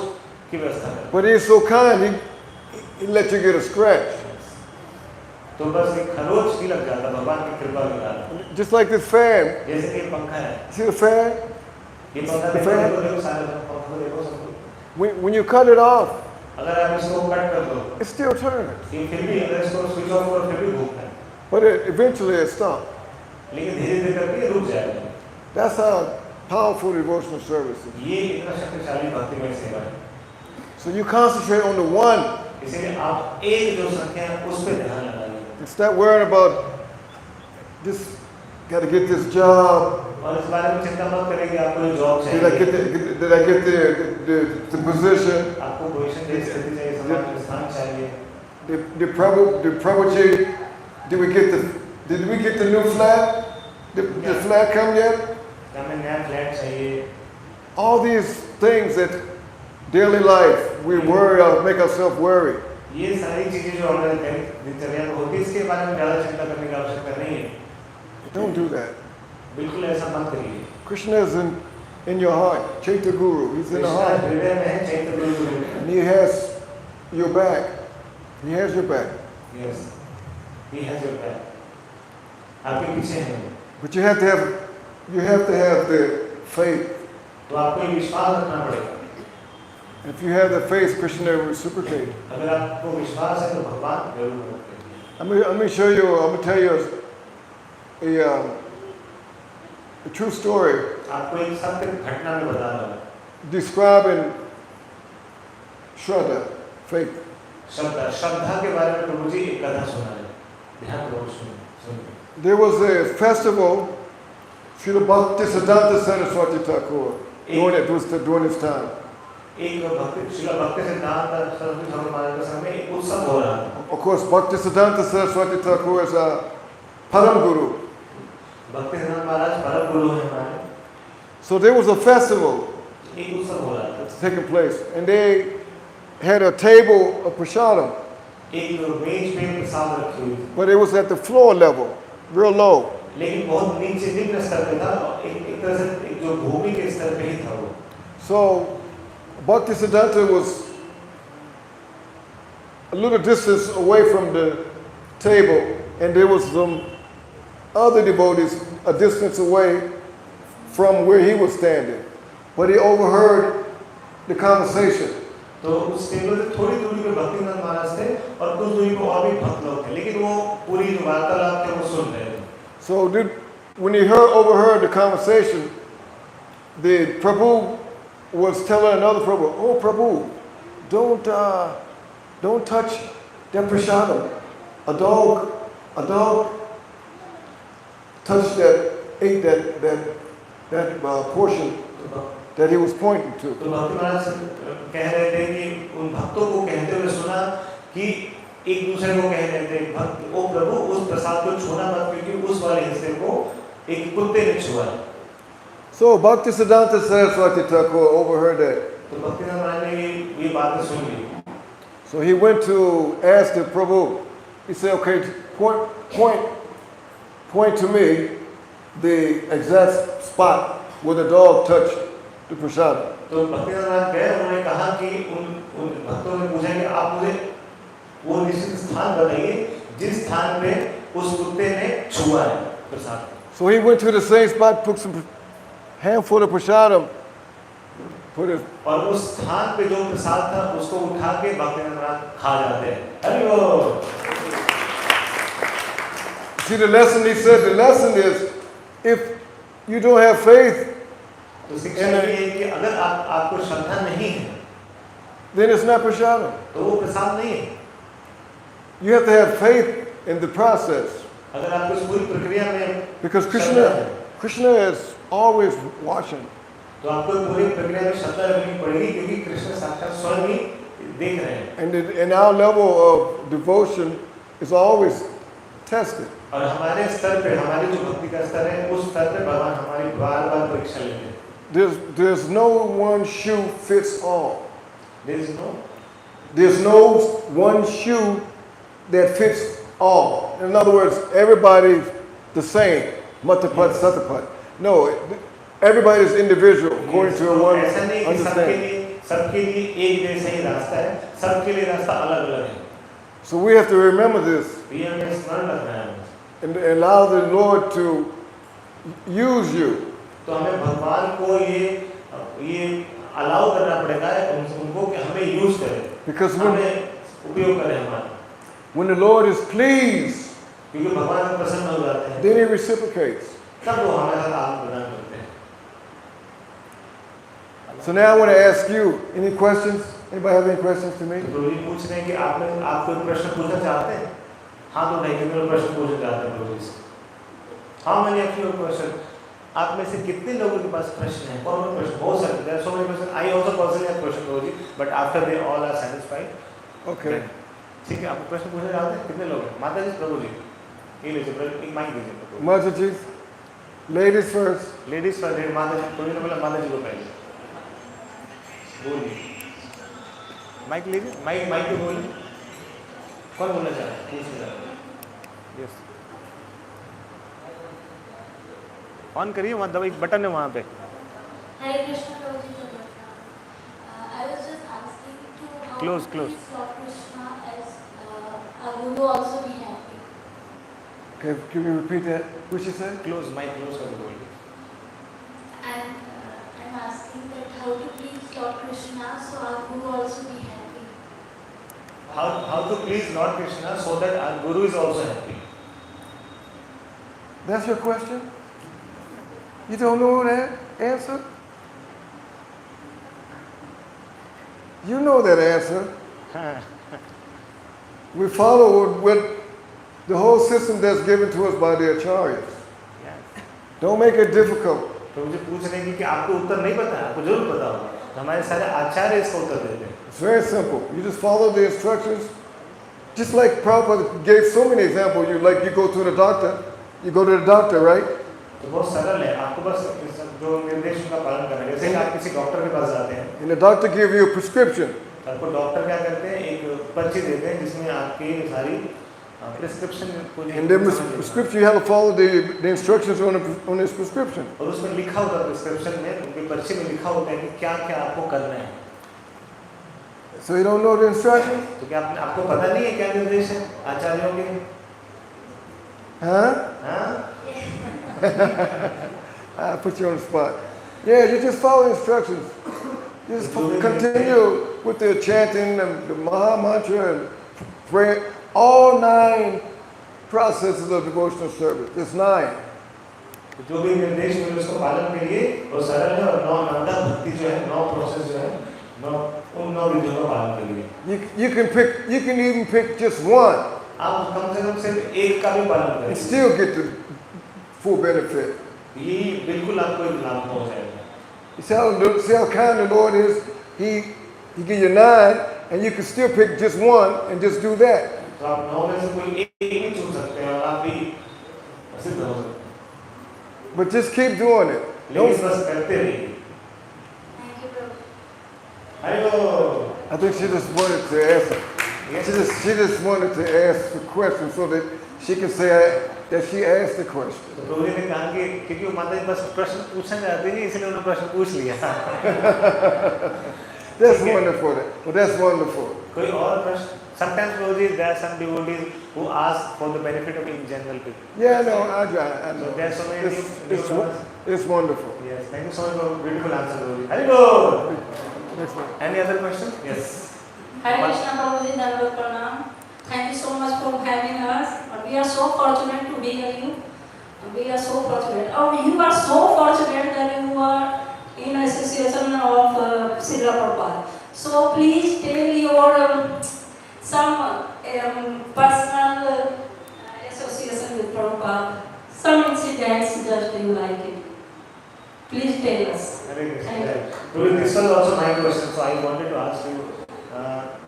की व्यवस्था करते But He's so kind, He let you get a scratch. तो बस एक खरोच ही लग जाता भगवान की कृपा के कारण Just like this fan. जैसे कि ये पंखा है See the fan? ये पंखा The देखो fan? देखो सारे पंखा देखो सब When you cut it off, अगर आप इसको कट कर दो it still turns. ये फिर भी अगर इसको स्विच ऑफ करो फिर भी घूमता है But eventually it stops. लेकिन धीरे धीरे करके ये रुक जाएगा That's how powerful devotional service is. ये इतना शक्तिशाली भक्तिमय सेवा है So you concentrate on the one. इसीलिए आप एक जो संख्या है उस पर ध्यान लगाइए And stop worrying about this, got to get this job. और इस बारे में चिंता मत करें कि आपको ये जॉब Did I चाहिए get the position? आपको पोजीशन की स्थिति चाहिए समाज में स्थान चाहिए The Prabhuji, did we get the new flat? Did the flat come yet? क्या हमें नया फ्लैट चाहिए All these things that daily life we worry or make ourselves worry. ये सारी चीजें जो हमारे दिनचर्या में होती है इसके बारे में ज़्यादा चिंता करने की आवश्यकता नहीं है Don't do that. बिल्कुल ऐसा मत करिए Krishna is in your heart. Chaitya Guru, He's in the Krishna heart. हृदय में है चैतन्य गुरु में And He has your back. He has your back. Yes he has your back आपके पीछे है But you have to have the faith. तो आपको ये विश्वास रखना पड़ेगा If you have the faith, Krishna will reciprocate. अगर आपको विश्वास है तो भगवान जरूर मदद करेंगे I'm gonna tell you a true story आपको एक सत्य घटना में बता रहा हूँ describing Shraddha, faith. श्रद्धा के बारे में प्रभु जी एक कथा सुना है ध्यानपूर्वक सुनिए There was a festival, Srila Bhaktisiddhanta Saraswati Thakur, during his time. एक भक्ति शिला भक्ति सिद्धांत सरस्वती ठाकुर महाराज के समय एक उत्सव हो रहा था Of course, Bhaktisiddhanta Saraswati Thakur is a Param Guru. भक्ति सिद्धांत महाराज परम गुरु हैं हमारे So there was a festival एक उत्सव हो रहा था taking place, and they had a table of prasadam, एक मेज पे प्रसाद रखी हुई थी but it was at the floor level, real low. लेकिन बहुत नीचे निम्न स्तर पे था और एक तरह से एक जो भूमि के स्तर पे ही था वो So Bhaktisiddhanta was a little distance away from the table, and there was some other devotees a distance away from where he was standing. But he overheard the conversation. तो उस टेबल से थोड़ी दूरी पे भक्तिनाथ महाराज थे और कुछ दूरी पे और भी भक्त लोग थे लेकिन वो पूरी जो वार्तालाप थे वो सुन रहे थे So when he overheard the conversation, the Prabhu was telling another Prabhu, "Oh Prabhu, don't touch that prasadam. A dog touched ate that portion." that he was pointing to. तो भक्ति महाराज कह रहे थे कि उन भक्तों को कहते हुए सुना कि एक दूसरे को कह रहे थे भक्त ओ प्रभु उस प्रसाद को छूना मत क्योंकि उस वाले हिस्से को एक कुत्ते ने छुआ है। So Bhaktisiddhanta Saraswati Thakur overheard that. तो भक्ति महाराज ने ये बातें सुन ली। So he went to ask the Prabhu. He said, okay, point to me the exact spot where the dog touched the prasada. तो भक्ति महाराज गए उन्होंने कहा कि उन भक्तों ने पूछा कि आप मुझे वो निश्चित स्थान बताइए जिस स्थान पे उस कुत्ते ने छुआ है प्रसाद। So he went to the same spot, took some handful of prasadam, put it. और उस स्थान पे जो प्रसाद था उसको उठा के भक्ति महाराज खा जाते हैं। हरि बोल। See the lesson he said, the lesson is if you don't have faith, तो शिक्षा ये है कि अगर आपको श्रद्धा नहीं है then it's not prasadam. तो वो प्रसाद नहीं है। You have to have faith in the process. अगर आपको इस पूरी प्रक्रिया में Because Krishna is always watching. तो आपको पूरी प्रक्रिया में श्रद्धा रखनी पड़ेगी क्योंकि कृष्ण साक्षात स्वयं ही देख रहे हैं। And our level of devotion is always tested. और हमारे स्तर पे हमारी जो भक्ति का स्तर है उस स्तर पे भगवान हमारी बार-बार परीक्षा लेते हैं। There's no one shoe fits all. There's no one shoe that fits all. In other words, everybody's the same. Matapat, satapat. No, everybody is individual according to one ऐसा नहीं कि understanding. सबके लिए एक जैसा ही रास्ता है, सबके लिए रास्ता अलग-अलग है। So we have to remember this ये हमें स्मरण रखना है and allow the Lord to use you. तो हमें भगवान को ये अलाउ करना पड़ेगा उनको कि हमें यूज करें Because हमें उपयोग करें हमारा when the Lord is pleased, क्योंकि भगवान प्रसन्न हो जाते हैं then He reciprocates. तब वो हमारे साथ आत्म प्रदान करते हैं। So now I want to ask you, any questions? Anybody have any questions to me? तो प्रभु जी पूछ रहे हैं कि आप कोई प्रश्न पूछना चाहते हैं? हाँ तो नहीं कितने लोग प्रश्न पूछना चाहते हैं प्रभु जी से? हाँ मैंने एक्चुअली क्वेश्चन आप में से कितने लोगों के पास प्रश्न है? कौन प्रश्न? बहुत सारे there are so many questions. I also personally have question Prabhu ji, but after they all are satisfied. Okay. ठीक है, आप प्रश्न पूछना चाहते हैं? कितने लोग हैं? माता जी प्रभु जी, ये लीजिए एक माइक दीजिए। Mataji, ladies first. Ladies first, माता जी प्रभु ने बोला माता जी को पहले बोलिए। माइक लीजिए, माइक पे बोलिए। कौन बोलना चाह रहा है? पूछना चाह रहा है? यस। ऑन करिए, वहाँ दबाइए, बटन है वहाँ पे। Hare Krishna Prabhuji I was just asking to how Close. Lord Krishna as a guru also be happy. Okay, can you repeat that? What she said? Close mic close कर दो बोलिए। And I'm asking that how to please Lord Krishna so our guru also be happy. How to please Lord Krishna so that our guru is also happy? That's your question? You don't know that answer? You know that answer. We follow with the whole system that's given to us by the acharyas. Don't make it difficult. तो मुझे पूछ रहे हैं कि आपको उत्तर नहीं पता है, आपको जरूर पता होगा। तो हमारे सारे आचार्य इसका उत्तर देते हैं। It's very simple. You just follow the instructions. Just like Prabhupada gave so many examples. You go to the doctor, right? तो बहुत सरल है, आपको बस जो निर्देश का पालन करना है। जैसे कि आप किसी डॉक्टर के पास जाते हैं, And the doctor give you a prescription. आपको डॉक्टर क्या करते हैं, एक पर्ची देते हैं जिसमें आपकी सारी प्रिस्क्रिप्शन को And the prescription, you have to follow the instructions on this prescription. और उसमें लिखा होता है प्रिस्क्रिप्शन में, उनकी पर्ची में लिखा होता है कि क्या क्या आपको करना है। So you don't know the instructions? तो क्या आपको पता नहीं है क्या निर्देश है आचार्यों के? Huh? I put you on the spot. Yeah, you just follow instructions. You just continue with the chanting and the Maha Mantra and pray. All 9 processes of devotional service. There's 9. जो भी निर्देश मिले उसको पालन करिए और सरल है और 9 नंदा भक्ति जो है 9 प्रोसेस जो है 9 उन 9 विधियों का पालन करिए। You can even pick just one. आप कम से कम सिर्फ एक का भी पालन करिए। And still get the full benefit. ये बिल्कुल आपको एक लाभ हो जाएगा। You see how kind the Lord is? He give you 9, and you can still pick just one and just do that. तो आप 9 में से कोई एक ही चुन सकते हैं और आप भी सिद्ध हो सकते हैं। But just keep doing it. लेकिन बस करते रहिए। Thank you, Prabhu. Hello. I think she just wanted to ask. She just wanted to ask the question so that she can say that she asked the question. तो प्रभु जी ने कहा कि क्योंकि वो माता जी बस प्रश्न पूछना चाहती थी इसलिए उन्होंने प्रश्न पूछ लिया। That's wonderful. Well, that's wonderful. कोई और प्रश्न? Sometimes Prabhu ji there are some devotees who ask for the benefit of in general people. Yeah, no, I know. So there are so many It's wonderful. Yes, thank you so much for beautiful answer, Prabhu ji. Hello. Next one. Any other question? Yes. Hare Krishna Prabhuji, Dandavat Pranam. Thank you so much for having us. We are so fortunate to be with you. We are so fortunate. Oh, you are so fortunate that you are in association of Srila Prabhupada. So please tell your some personal association with Prabhupada. Some incidents just you like it. Please tell us. Hare Krishna. Thank you. Prabhu, this was also my question, so I wanted to ask you.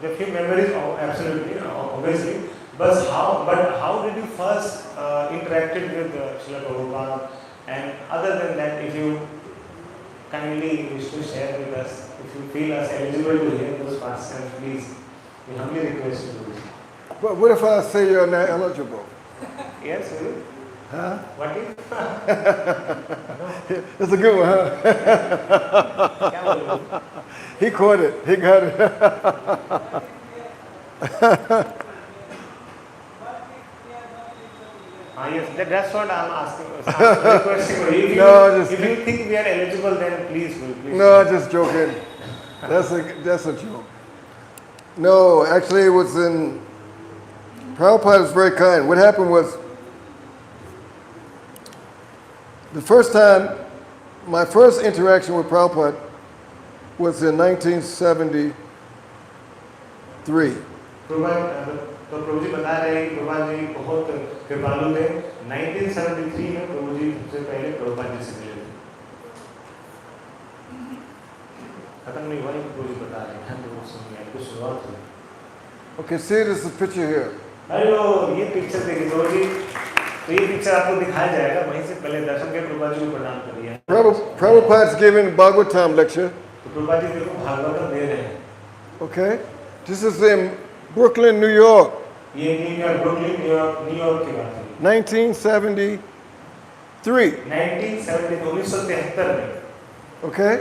The few memories, absolutely, obviously. But how did you first interacted with Srila Prabhupada? And other than that, if you kindly wish to share with us, if you feel us eligible to hear those pastimes, please, we humbly request you to do. But what if I say you're not eligible? Yes, will you? Huh? What if? That's a good one, huh? क्या बोलूं? He caught it. He got it. Yes, that's what I'm asking. Requesting you. If you think we are eligible, then please. No, just joking. That's a joke. No, actually, it was in. Prabhupada was very kind. What happened was, the first time, my first interaction with Prabhupada was in 1973. तो प्रभु जी बता रहे हैं कि प्रभुपाद जी बहुत कृपालु थे। 1973 में प्रभु जी सबसे पहले प्रभुपाद जी से मिले थे। खत्म नहीं हुआ, प्रभु जी बता रहे हैं तो सुनिए कुछ शुरुआत हुई। Okay, see, this is a picture here. Hello, ये पिक्चर देखिए प्रभु जी। तो ये पिक्चर आपको दिखाया जाएगा, वहीं से पहले दर्शन के प्रभुपाद जी को प्रणाम करिए। Prabhupada's giving Bhagavatam lecture. तो प्रभुपाद जी देखो भागवतम दे रहे हैं। Okay, this is in Brooklyn, New York. ये न्यूयॉर्क, ब्रुकलिन, न्यूयॉर्क की बात है। 1973. 1973 में। Okay?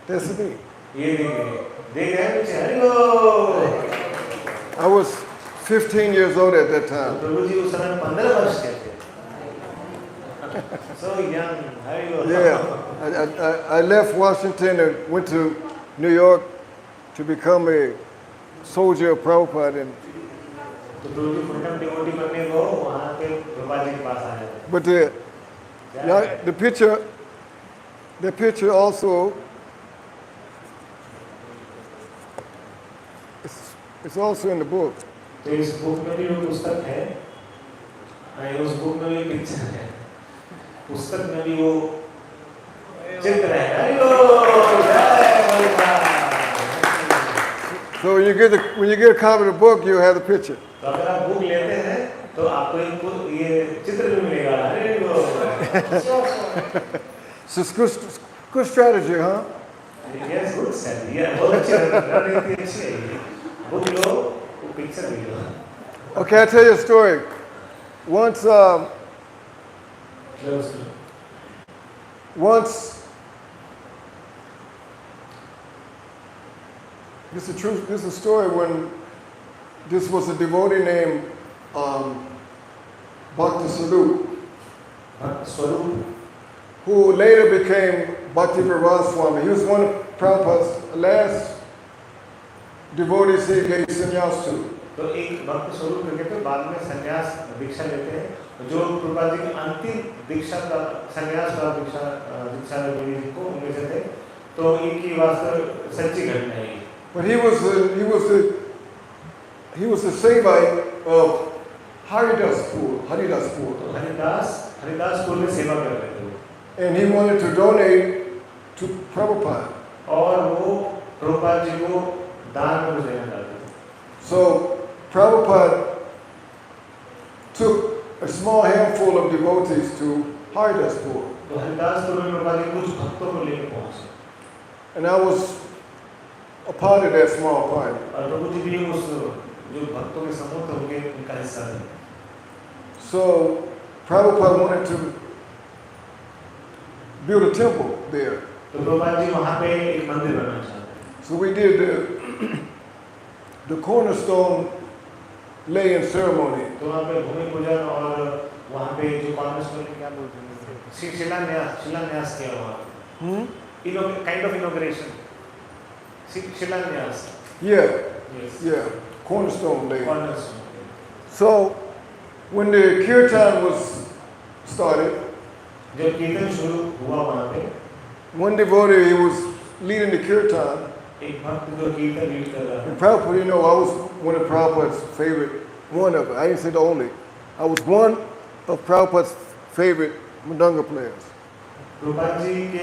That's me. ये देख रहे हैं पीछे, hello. I was 15 years old at that time. Prabhu जी उस समय 15 वर्ष के थे। So young, hello. Yeah, I left Washington and went to New York to become a soldier of Prabhupada. तो प्रभु जी फुल-टाइम डिवोटी बनने को वहाँ पे प्रभुपाद जी के पास आए थे। But the picture also, it's also in the book. तो इस बुक में भी वो पुस्तक है, उस बुक में भी पिक्चर है, पुस्तक में भी वो चित्र है, So when you get a copy of the book, you'll have the picture. तो अगर आप बुक लेते हैं तो आपको ये चित्र भी मिलेगा। So it's good strategy, huh? Yes, good strategy. Yeah, बहुत अच्छी रणनीति अच्छी है ये। बुक लो, वो पिक्चर भी लो। Okay, I'll tell you a story. Once, this is a story when this was a devotee named Bhakti Swarup, who later became Bhakti Viras Swami. He was one of Prabhupada's last devotees he gave sannyas to. तो एक भक्त स्वरूप करके तो बाद में संन्यास दीक्षा लेते हैं, जो प्रभुपाद जी की अंतिम दीक्षा का संन्यास का दीक्षा लेने को उनमें से थे। तो इनकी वास्तव सच्ची घटना है। But he was the Sevite of Haridaspur. Haridaspur में सेवा कर रहे थे। and he wanted to donate to Prabhupada. और वो प्रभुपाद जी को दान में कुछ देना चाहते थे. So Prabhupada took a small handful of devotees to Haridaspur. तो हरिदासपुर में प्रभुपाद जी कुछ भक्तों को लेकर पहुंचे. And I was a part of that small party. और प्रभु जी भी उस जो भक्तों के समूह थे उनके उनका हिस्सा थे. So Prabhupada wanted to build a temple there. तो प्रभुपाद जी वहाँ पे एक मंदिर बनाना चाहते थे. So we did the cornerstone laying ceremony. तो वहाँ पे भूमि पूजन और वहाँ पे जो कॉर्नरस्टोन क्या बोलते हैं शिलान्यास किया हुआ. Kind of inauguration. शिलान्यास. Yeah, Yes. yeah, cornerstone laying. Cornerstone. So when the kirtan was started, जब कीर्तन शुरू हुआ वहाँ पे one devotee, he was leading the kirtan. एक भक्त जो कीर्तन लीड कर रहा And Prabhupada, you know, I was one of Prabhupada's favorite, one of it. I didn't say the only. I was one of Prabhupada's favorite mridanga players. Prabhupada ji के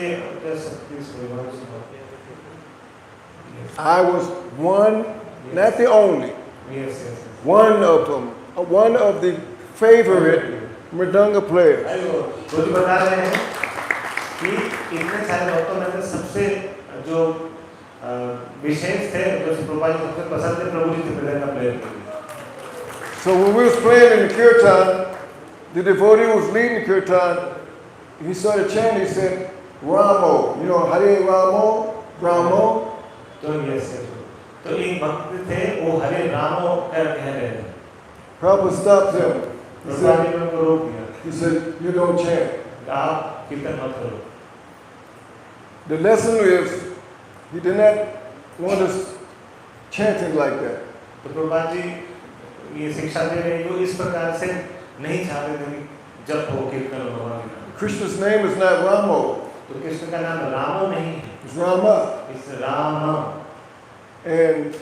I was one, not the only, yes. one of them, one of the favorite mridanga players. तो जी बता रहे हैं कि इतने सारे भक्तों में से सबसे जो विशेष थे जो प्रभुपाद जी सबसे पसंद थे प्रभु जी थे mridanga player. So when we was playing in the kirtan, the devotee who was leading the kirtan, he started chanting, he said, Ramo, you know, Hare Ramo, Ramo. तो यस तो एक भक्त थे वो हरे रामो कर कह रहे थे. Prabhupada stopped him. He Prabhupada said, जी ने उनको रोक दिया. he said, you don't chant. आप कीर्तन मत करो. The lesson is, he did not want us chanting like that. तो प्रभुपाद जी ये शिक्षा दे रहे हैं जो इस प्रकार से नहीं चाहते थे कि जब हो कीर्तन भगवान के नाम. Krishna's name is not Ramo, तो कृष्ण का नाम रामो नहीं है, it's Rama. इस Ram. And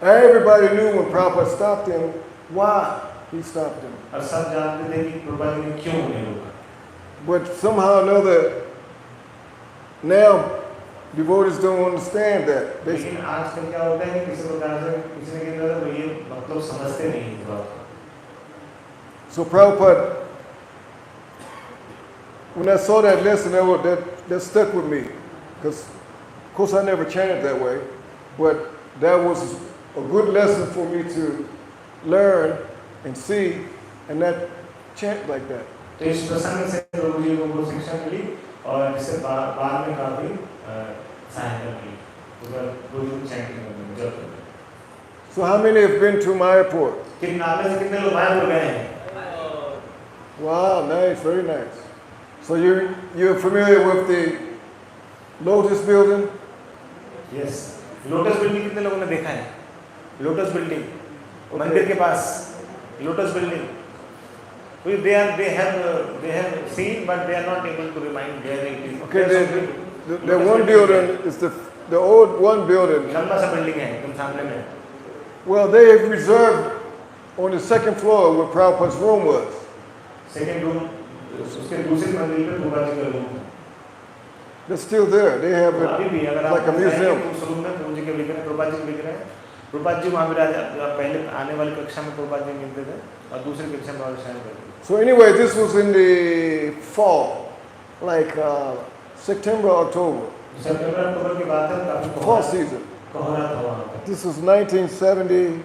everybody knew when Prabhupada stopped him, why he stopped him. और सब जानते थे कि प्रभुपाद जी ने क्यों उन्हें रोका. But somehow or another, now devotees don't understand that. They, लेकिन आजकल क्या होता है कि किसी प्रकार से किसी ने कहा तो ये मतलब समझते नहीं इस बात को. so Prabhupada, when I saw that lesson, that stuck with me. Because, of course, I never chanted that way. But that was a good lesson for me to learn and see and not chant like that. तो इस प्रसंग से प्रभु जी को बहुत शिक्षा मिली और इससे बाद में काफी सहायता मिली. तो प्रभु जी चैंटिंग करने में जब So how many have been to Mayapur? कितने लोग मायापुर गए हैं. Wow, nice, very nice. So you're familiar with the Lotus building? Yes. Lotus building कितने लोगों ने देखा है. लोटस बिल्डिंग मंदिर के पास Lotus building. They have seen but they are not able to remind where it is. Okay, the one building is the old one building. लंबा सा बिल्डिंग है एकदम सामने में. Well, they have reserved on the second floor where Prabhupada's room was. Second room उसके दूसरी मंजिल पे प्रभुपाद जी का रूम है. They're still there. They have अभी भी it अगर like a आप museum. उस रूम में प्रभु जी के लिख रहे हैं प्रभुपाद जी लिख रहे हैं. प्रभुपाद जी वहाँ पे पहले आने वाली कक्षा में प्रभुपाद जी मिलते थे और दूसरी कक्षा में और शायद करते थे. So anyway, this was in the fall, like September, October, सितंबर अक्टूबर की बात है. काफी fall season. कोहरा था वहाँ पे. This was 1976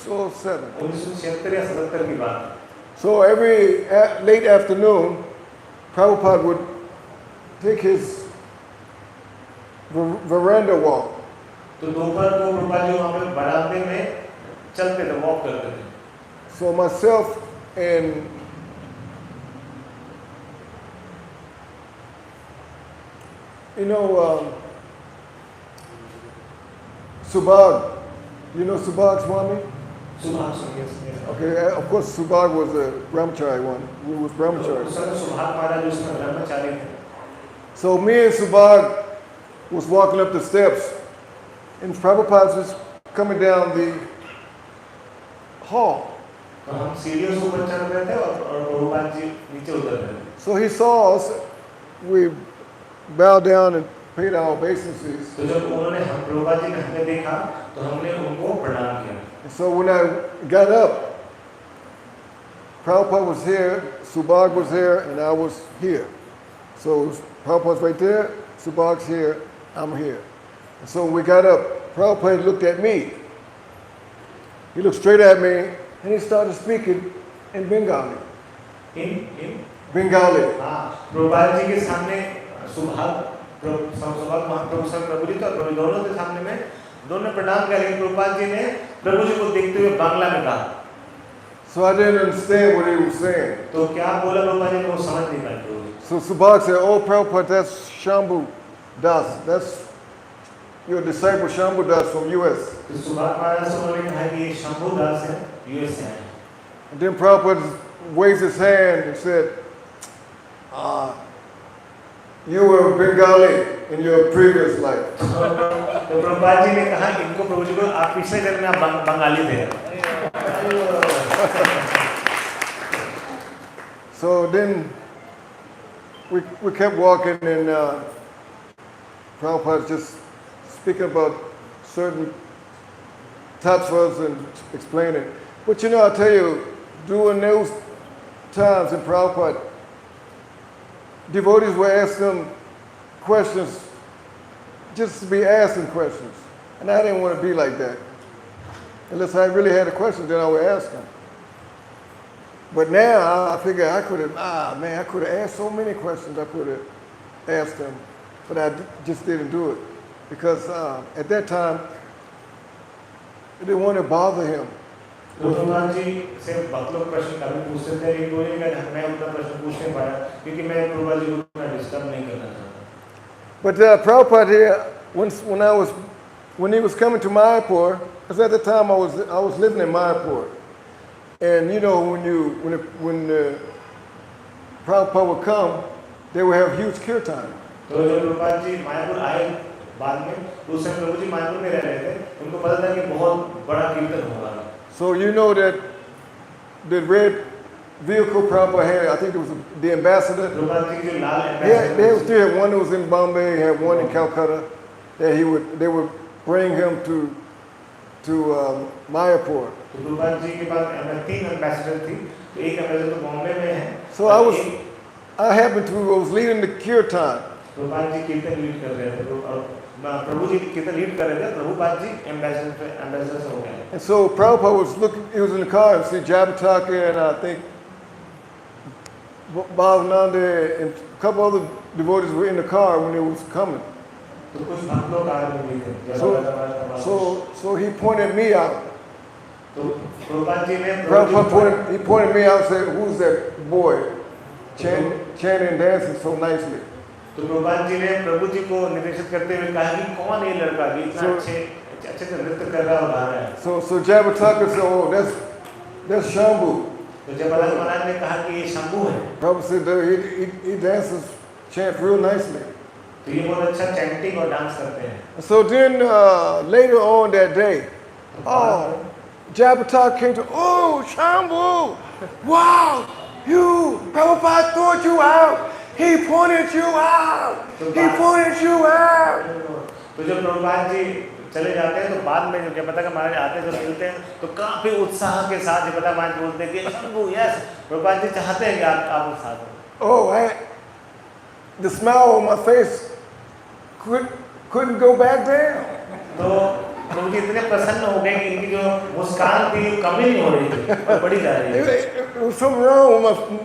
or 7. 1976 या 77 की बात है. So every late afternoon, Prabhupada would take his veranda walk. तो दोपहर को प्रभुपाद जी वहाँ पे बरामदे में चलते थे, वॉक करते थे. So myself and Subhag, you know Subhag Swami? Subhash yes. Okay, of course Subhag was a brahmachari one. We was brahmachari. उस समय सुभाष महाराज उसमें ब्रह्मचारी थे. So me and Subhag was walking up the steps, and Prabhupada was coming down the hall. तो हम सीढ़ियों से ऊपर चढ़ रहे थे और प्रभुपाद जी नीचे उतर रहे थे. So he saw us. We bowed down and paid our obeisances. तो जब उन्होंने हम प्रभुपाद जी ने हमें देखा तो हमने उनको प्रणाम किया. And so when I got up, Prabhupada was here, Subhag was here, and I was here. So Prabhupada's right there, Subhag's here, I'm here. And so when we got up, Prabhupada looked at me. He looked straight at me, and he started speaking in Bengali. in Bengali. हाँ प्रभुपाद जी के सामने सुभाग महाप्रभु sir प्रभु जी तो प्रभु दोनों के सामने में दोनों प्रणाम कर रहे हैं. प्रभुपाद जी ने प्रभु जी को देखते हुए बांग्ला में कहा. So I didn't understand what he was saying. तो क्या बोला प्रभुपाद जी ने वो समझ नहीं पाए. So Subhag said, "Oh Prabhupada, that's Shambhu Das. That's your disciple Shambhu Das from U.S." तो सुभाग महाराज से उन्होंने कहा कि ये शंभू दास है, यूएस से हैं. And then Prabhupada raised his hand and said, "You were Bengali in your previous life." तो प्रभुपाद जी ने कहा इनको प्रभु जी को आप पिछले जन्म में आप बंगाली थे. So then we kept walking, and Prabhupada just speaking about certain tattvas and explaining. But you know, I tell you, during those times in Prabhupada, devotees would ask them questions just to be asking questions. And I didn't want to be like that. Unless I really had a question, then I would ask them. But now I figure I could have, I could have asked so many questions I could have asked them. But I just didn't do it. Because at that time, I didn't want to bother him. Prabhupada ji से बहुत लोग प्रश्न कभी पूछते थे, लेकिन कोई नहीं कहता मैं उनका प्रश्न पूछ नहीं पाया क्योंकि मैं प्रभुपाद जी को उतना डिस्टर्ब नहीं करना चाहता. But Prabhupada here, when he was coming to Mayapur, because at the time I was living in Mayapur, and you know when Prabhupada would come, they would have huge kirtan. तो जब प्रभुपाद जी मायापुर आए बाद में, उस समय प्रभु जी मायापुर में रह रहे थे, उनको पता था कि बहुत बड़ा कीर्तन होगा. So you know that the red vehicle Prabhupada had, I think it was the ambassador. Prabhupada ji के लाल They still had one that was in Bombay, had one in Calcutta, that they would bring him to Mayapur. तो प्रभुपाद जी के पास 3 ambassador थी. तो एक ambassador तो बॉम्बे में है. So I was leading the kirtan. Prabhupada ji कीर्तन लीड कर रहे थे और प्रभु जी कीर्तन लीड कर रहे थे. प्रभुपाद जी एम्बेसडर से हो गए. And so Prabhupada was looking, he was in the car, and see Jabataka and I think Bhavananda and a couple other devotees were in the car when it was coming. तो कुछ भक्त लोग आ रहे थे. So he pointed me out. तो प्रभुपाद जी ने He pointed me out and said, "Who's that boy chanting and dancing so nicely?" तो प्रभुपाद जी ने प्रभु जी को निर्देशित करते हुए कहा कि कौन ये लड़का भी इतना अच्छे से नृत्य कर रहा है. So Jabataka said, "Oh, that's Shambhu." तो जबरदस्त महाराज ने कहा कि ये शंभू है. Prabhupada said he dances, chants real nicely. तो ये बहुत अच्छा चैंटिंग और डांस करते हैं. So then later on that day, Jabataka came to, "Oh, Shambhu, wow, Prabhupada thought you out. He pointed you out. He pointed you out." तो जब प्रभुपाद जी चले जाते हैं तो बाद में जब पता का महाराज आते हैं, जब मिलते हैं तो काफी उत्साह के साथ जब पता महाराज बोलते हैं कि शंभू, यस, प्रभुपाद जी चाहते हैं कि आप उस साथ हो. Oh, the smile on my face couldn't go back down. तो प्रभु जी इतने प्रसन्न हो गए कि इनकी जो मुस्कान थी कमी नहीं हो रही थी और बढ़ी जा रही थी. There was something wrong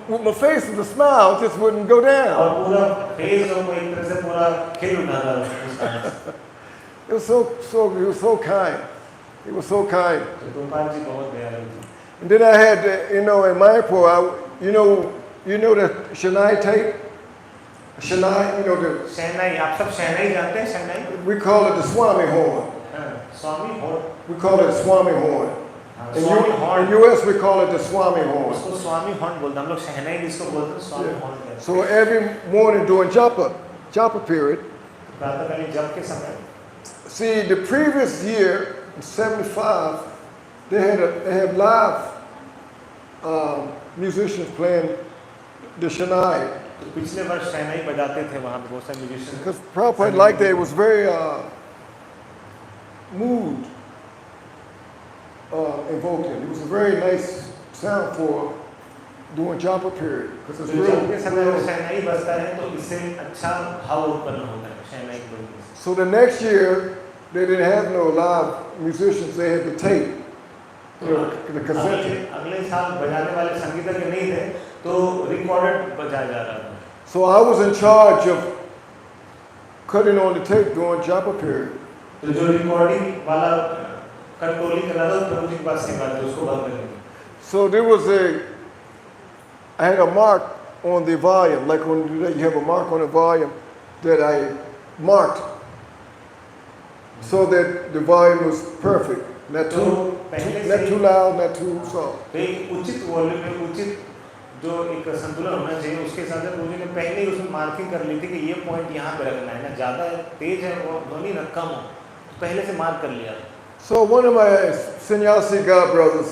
with my face, and the smile just wouldn't go down. और पूरा फेस जो एक तरह से पूरा खिल उठा था मुस्कान से. He was so kind. He was so kind. तो प्रभुपाद जी बहुत दयालु थे. And then I had, in Mayapur, you know the Shanai tape? Shanai, the... शहनाई, आप सब शहनाई जानते हैं? शहनाई We call it the Swami horn. Swami horn. We call it Swami horn. In U.S. we call it the Swami horn. उसको स्वामी horn बोलते हैं. हम लोग शहनाई जिसको बोलते हैं स्वामी horn कहते हैं. So every morning during japa period, प्रातःकालीन जप के समय. see, the previous year, in 75, they had live musicians playing the Shanai. तो पिछले वर्ष शहनाई बजाते थे वहाँ पे बहुत सारे musician Because Prabhupada liked that. It was very mood invoking. It was a very nice sound for during japa period. Because it's तो जब के समय real. शहनाई बजता है तो इससे अच्छा भाव उत्पन्न होता है शहनाई की बजने से। So the next year, they didn't have no live musicians. They had the tape, the cassette tape. अगले साल बजाने वाले संगीतज्ञ नहीं थे तो रिकॉर्डेड बजाया जा रहा था। So I was in charge of cutting on the tape during japa period. तो जो रिकॉर्डिंग वाला कंट्रोलिंग कर रहा था प्रभु जी के पास सेवा थी उसको बंद करने की। So there was I had a mark on the volume, like when you have a mark on a volume that I marked so that the volume was perfect. Not too loud, not too soft. तो एक उचित volume में उचित जो एक संतुलन होना चाहिए उसके साथ प्रभु जी ने पहले ही उसमें मार्किंग कर ली थी कि ये पॉइंट यहाँ पे रखना है ना ज़्यादा तेज है और ध्वनि ना कम हो तो पहले से मार्क कर लिया। So one of my sannyasi god brothers,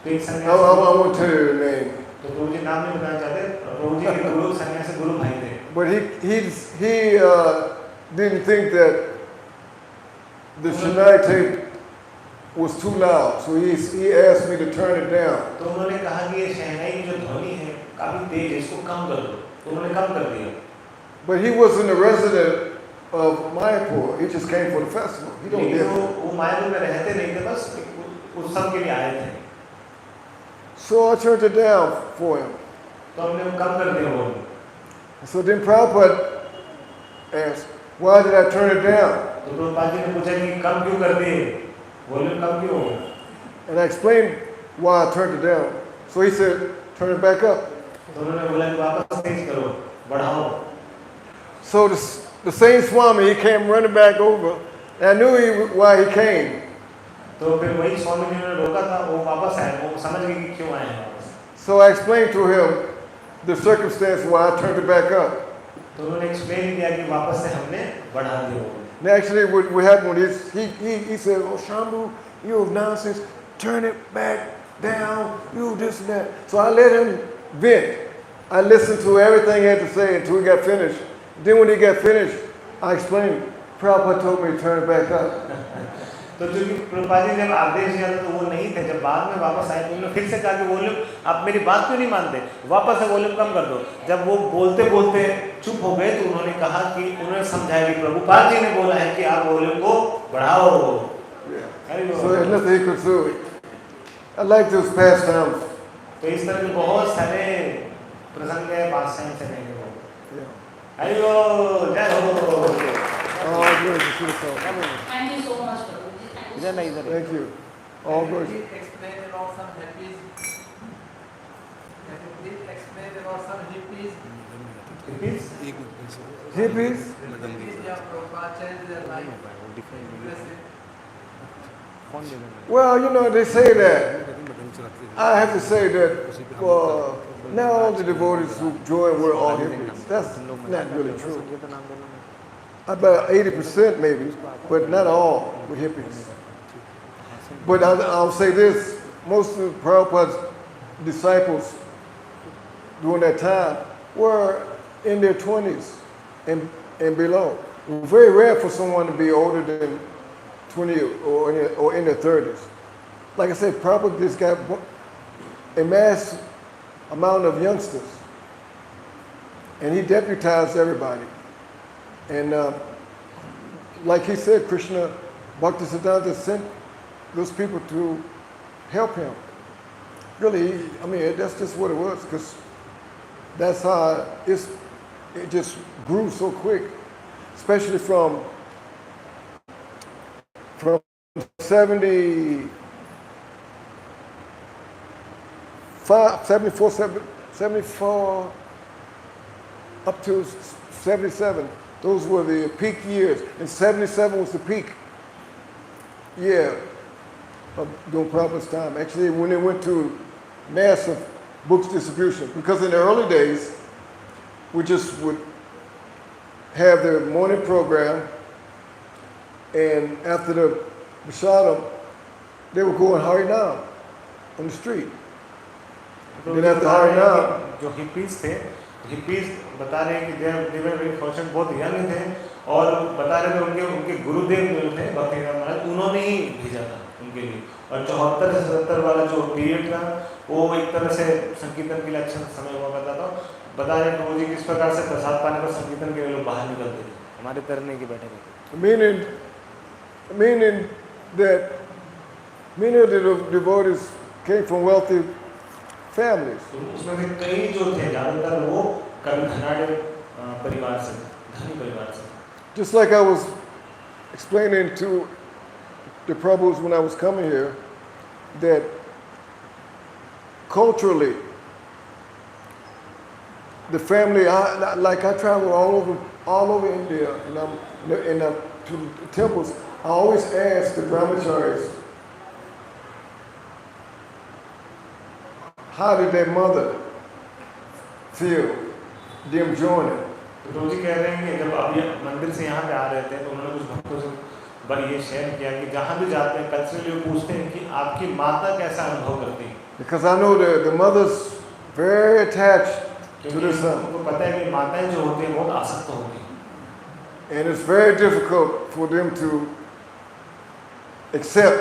तो एक I सन्यासी won't tell you the name, तो प्रभु जी नाम नहीं बताना चाहते प्रभु जी के गुरु सन्यासी गुरु भाई थे। but he didn't think that the Shanai tape was too loud, so he asked me to turn it down. तो उन्होंने कहा कि ये शहनाई की जो ध्वनि है काफी तेज है इसको कम कर दो तो उन्होंने कम कर दिया। But he wasn't a resident of Mayapur. He just came for the festival. He don't लेकिन live. वो मायापुर में रहते नहीं थे बस उत्सव के लिए आए थे So I turned it down for him. तो हमने वो कम कर दिया volume. So then Prabhupada asked, why did I turn it down? तो प्रभुपाद जी ने पूछा कि कम क्यों कर दिए वॉल्यूम कम क्यों हो गया? And I explained why I turned it down. So he said, turn it back up. तो उन्होंने बोला कि वापस तेज करो बढ़ाओ। So the same Swami, he came running back over. And I knew why he came. तो फिर वही स्वामी जी ने रोका था वो वापस आए वो समझ गए कि क्यों आए हैं वापस। So I explained to him the circumstance why I turned it back up. तो उन्होंने एक्सप्लेन किया कि वापस से हमने बढ़ा दिया वो। And actually, what happened is he said, "Oh, Shambhu, you nonsense. Turn it back down. You this and that." So I let him vent. I listened to everything he had to say until he got finished. Then when he got finished, I explained. Prabhupada told me to turn it back up. तो जो कि प्रभुपाद जी जब आदेश दिया था तो वो नहीं थे जब बाद में वापस आए तो उन्होंने फिर से कहा कि वॉल्यूम आप मेरी बात क्यों नहीं मानते वापस से वॉल्यूम कम कर दो। जब वो बोलते बोलते चुप हो गए तो उन्होंने कहा कि उन्होंने समझाया कि प्रभुपाद जी ने बोला है कि आप वॉल्यूम को बढ़ाओ। So there's nothing he could do. I like those pastimes. तो इस तरह के बहुत सारे प्रसंग है पास्टाइम से नहीं हो। Yeah. हरिओम जय हो। All glory to the Lord. Thank you so much, Prabhuji. Thank you. इधर नहीं इधर। Thank you. All Can you glory. please explain about some hippies? Can you please explain about some hippies? Hippies? Hippies, yeah, Prabhupada changed their life. Impressive. Well, you know, they say that. I have to say that not all the devotees who join were all hippies. That's not really true. About 80% maybe, but not all were hippies. But I'll say this, most of Prabhupada's disciples during that time were in their 20s and below. It was very rare for someone to be older than 20 or in their 30s. Like I said, Prabhupada just got a mass amount of youngsters, and he deputized everybody. And like he said, Krishna Bhaktisiddhanta sent those people to help him. Really, I mean, that's just what it was, because that's how it just grew so quick, especially from 74 up to 77. Those were the peak years, and 77 was the peak year of during Prabhupada's time. Actually, when they went to massive books distribution, because in the early days, we just would have the morning program, and after the Prasadam, they would go and hurry down on the street. तो Didn't have to hurry now. जो hippies थे, hippies बता रहे हैं कि they were very fortunate, बहुत young थे और बता रहे थे उनके गुरुदेव जो थे भक्तिवेदांत महाराज, उन्होंने ही भेजा था उनके लिए। और 74 से 77 वाला जो पीरियड था वो एक तरह से संकीर्तन के लिए अच्छा समय हुआ करता था। बता रहे प्रभु जी किस प्रकार से प्रसाद पाने पर संकीर्तन के लिए लोग बाहर निकलते थे, हमारे तरह नहीं कि बैठे रहते। Meaning that many of the devotees came from wealthy families. तो उसमें से कई जो थे ज़्यादातर वो कभी धनाढ़ परिवार से, धनी परिवार से। Just like I was explaining to the Prabhus when I was coming here, that culturally, the family, I travel all over India, and I'm to the temples. I always ask the brahmacharis, how did their mother feel them joining? तो प्रभु जी कह रहे हैं कि जब आप ये मंदिर से यहाँ पे आ रहे थे तो उन्होंने कुछ भक्तों से पर ये शेयर किया कि जहाँ भी जाते हैं कल्चरली वो पूछते हैं कि आपकी माता कैसा अनुभव करती है। Because I know the mother's very attached to the son. उनको पता है कि माताएं जो होती हैं बहुत आसक्त होती हैं। And it's very difficult for them to accept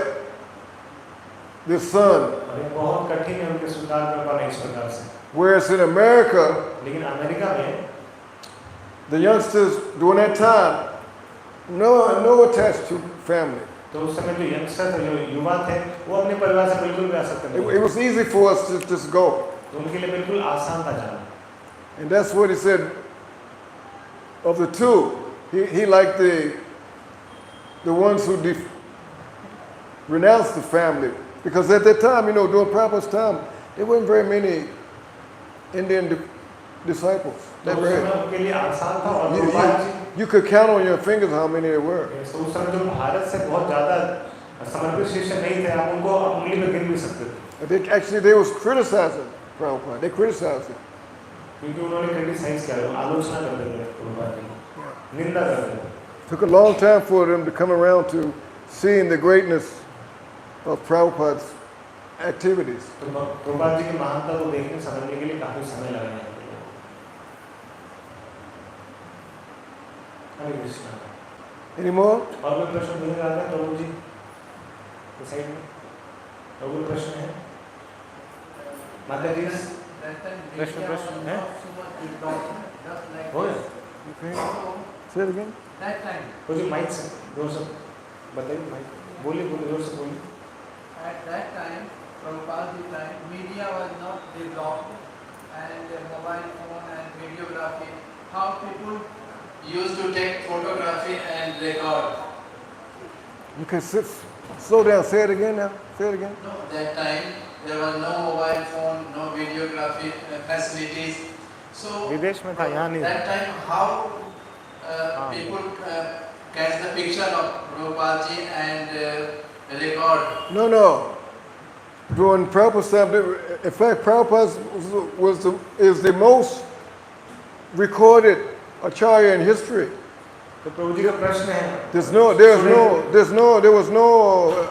this son. और ये बहुत कठिन है उनके स्वीकार कर पाना इस प्रकार से। Whereas in America, लेकिन अमेरिका में the youngsters during that time, no attached to family. तो उस समय जो यंगस्टर थे, जो युवा थे, वो अपने परिवार से बिल्कुल भी आसक्त नहीं It was easy for us to just go. तो उनके लिए बिल्कुल आसान था जाना। And that's what he said of the two. He liked the ones who renounced the family. Because at that time, during Prabhupada's time, there weren't very many Indian disciples. तो उस समय उनके लिए आसान था और Prabhupada ji You could count on your fingers how many there were. तो उस समय जो भारत से बहुत ज़्यादा समर्पित शिष्य नहीं थे, आप उनको उंगली में गिन भी सकते थे। They was criticizing Prabhupada. They criticized him. क्योंकि उन्होंने क्रिटिसाइज किया, आलोचना करते थे प्रभुपाद जी, निंदा करते थे। Took a long time for them to come around to seeing the greatness of Prabhupada's activities. तो प्रभुपाद जी की महानता को देखने समझने के लिए काफी समय लगा है। हरे कृष्णा। Any more? और कोई प्रश्न पूछना चाहते हैं प्रभु जी? इस साइड में और कोई प्रश्न है? माता जी प्रश्न है? हो गया? Say it again. That time, Prabhu ji mic से जोर से बताइए, माइक बोलिए जोर से बोलिए। at that time, Prabhupada's time, media was not developed and mobile phone and videography. How people used to take photography and record. You can slow down. Say it again now. Say it again. No, that time there was no mobile phone, no videography facilities. So विदेश में था, यहाँ नहीं। that time how people catch the picture of Prabhupada ji and record. No. During Prabhupada's time, in fact, Prabhupada is the most recorded acharya in history. तो प्रभु जी का प्रश्न है, There was no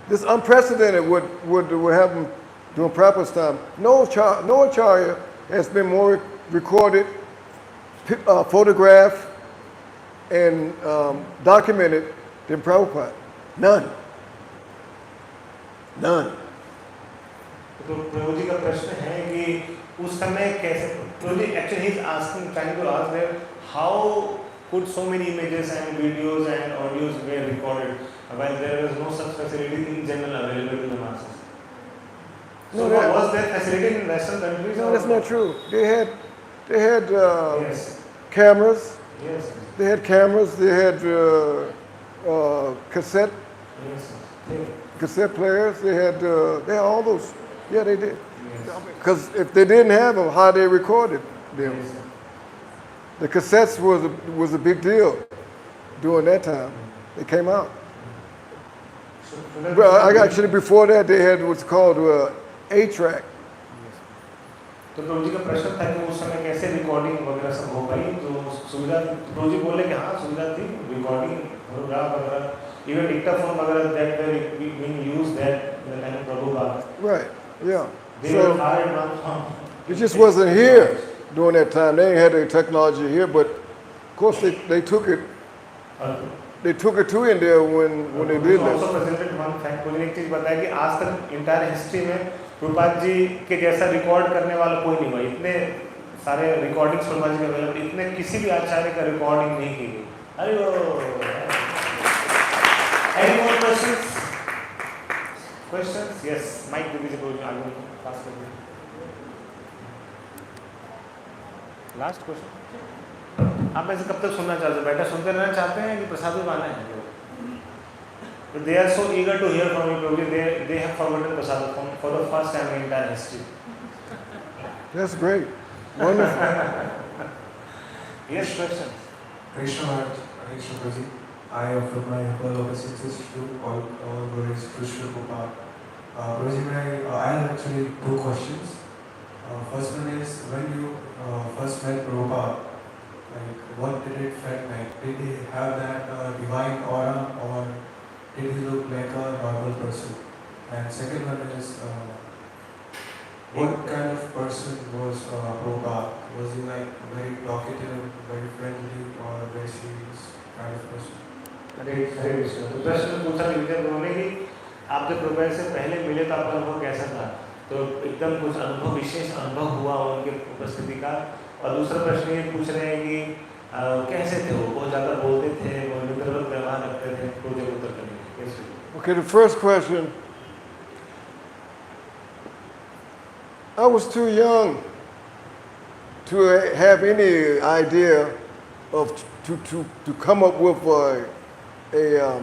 this unprecedented would happen during Prabhupada's time. No acharya has been more recorded, photographed, and documented than Prabhupada. None. तो प्रभु जी का प्रश्न है कि उस समय कैसे, प्रभु जी actually he's asking, trying to ask there, how could so many images and videos and audios were recorded while there was no such facility in general available to the masses? So was there facility in Western countries? No, that's not true. They had Yes. cameras. Yes. They had cameras. They had cassette Yes. cassette players. They had all those. Yeah, they did. Yes. Because if they didn't have them, how they recorded them? Yes. The cassettes was a big deal during that time. They came out. But actually before that they had what's called A-track. तो प्रभु जी का प्रश्न था कि उस समय कैसे recording वगैरह सब हो पाई, तो सुविधा, प्रभु जी बोले कि हाँ सुविधा थी, रिकॉर्डिंग फोटोग्राफ वगैरह, इवन डिक्टाफोन वगैरह that were being used that the time of Prabhupada. Right. Yeah. They were far advanced from. it just wasn't here during that time. They ain't had the technology here, but of course they took it. They took it to India when they did Also that. presented one fact. मुझे एक चीज बताया कि आज तक entire history में प्रभुपाद जी के जैसा रिकॉर्ड करने वाला कोई नहीं हुआ. इतने सारे रिकॉर्डिंग्स प्रभुपाद जी के अवेलेबल, इतने किसी भी आचार्य का रिकॉर्डिंग नहीं की गई. अरे वो Any more questions? Questions? Yes. Mike, do we go? I will pass it. Last question. आप ऐसे कब तक सुनना चाहते हो? बेटा सुनते रहना चाहते हैं कि प्रसाद भी पाना है? They are so eager to hear from you, Prabhuji. They have forgotten prasad for the first time in entire history. That's great. Wonderful. Yes, question. Krishna Maharaj, Krishna Prabhuji, I offer my humble obeisances to all glorious Krishna Prabhupada. Prabhuji, I have actually two questions. First one is, when you first met Prabhupada, like, what did it felt like? Did he have that divine aura, or did he look like a normal person? And second one is, what kind of person was Prabhupada? Was he like very talkative, very friendly, or very serious kind of person? हरे कृष्ण. तो प्रश्न पूछा विजय उन्होंने कि आप जब प्रभु से पहले मिले तो आपका अनुभव कैसा था? तो एकदम कुछ अनुभव, विशेष अनुभव हुआ उनके उपस्थिति का. और दूसरा प्रश्न ये पूछ रहे हैं कि कैसे थे वो? बहुत ज़्यादा बोलते थे, वो मित्रवत व्यवहार रखते थे? पूछे उत्तर करेंगे कैसे? Okay, the first question. I was too young to have any idea of to come up with a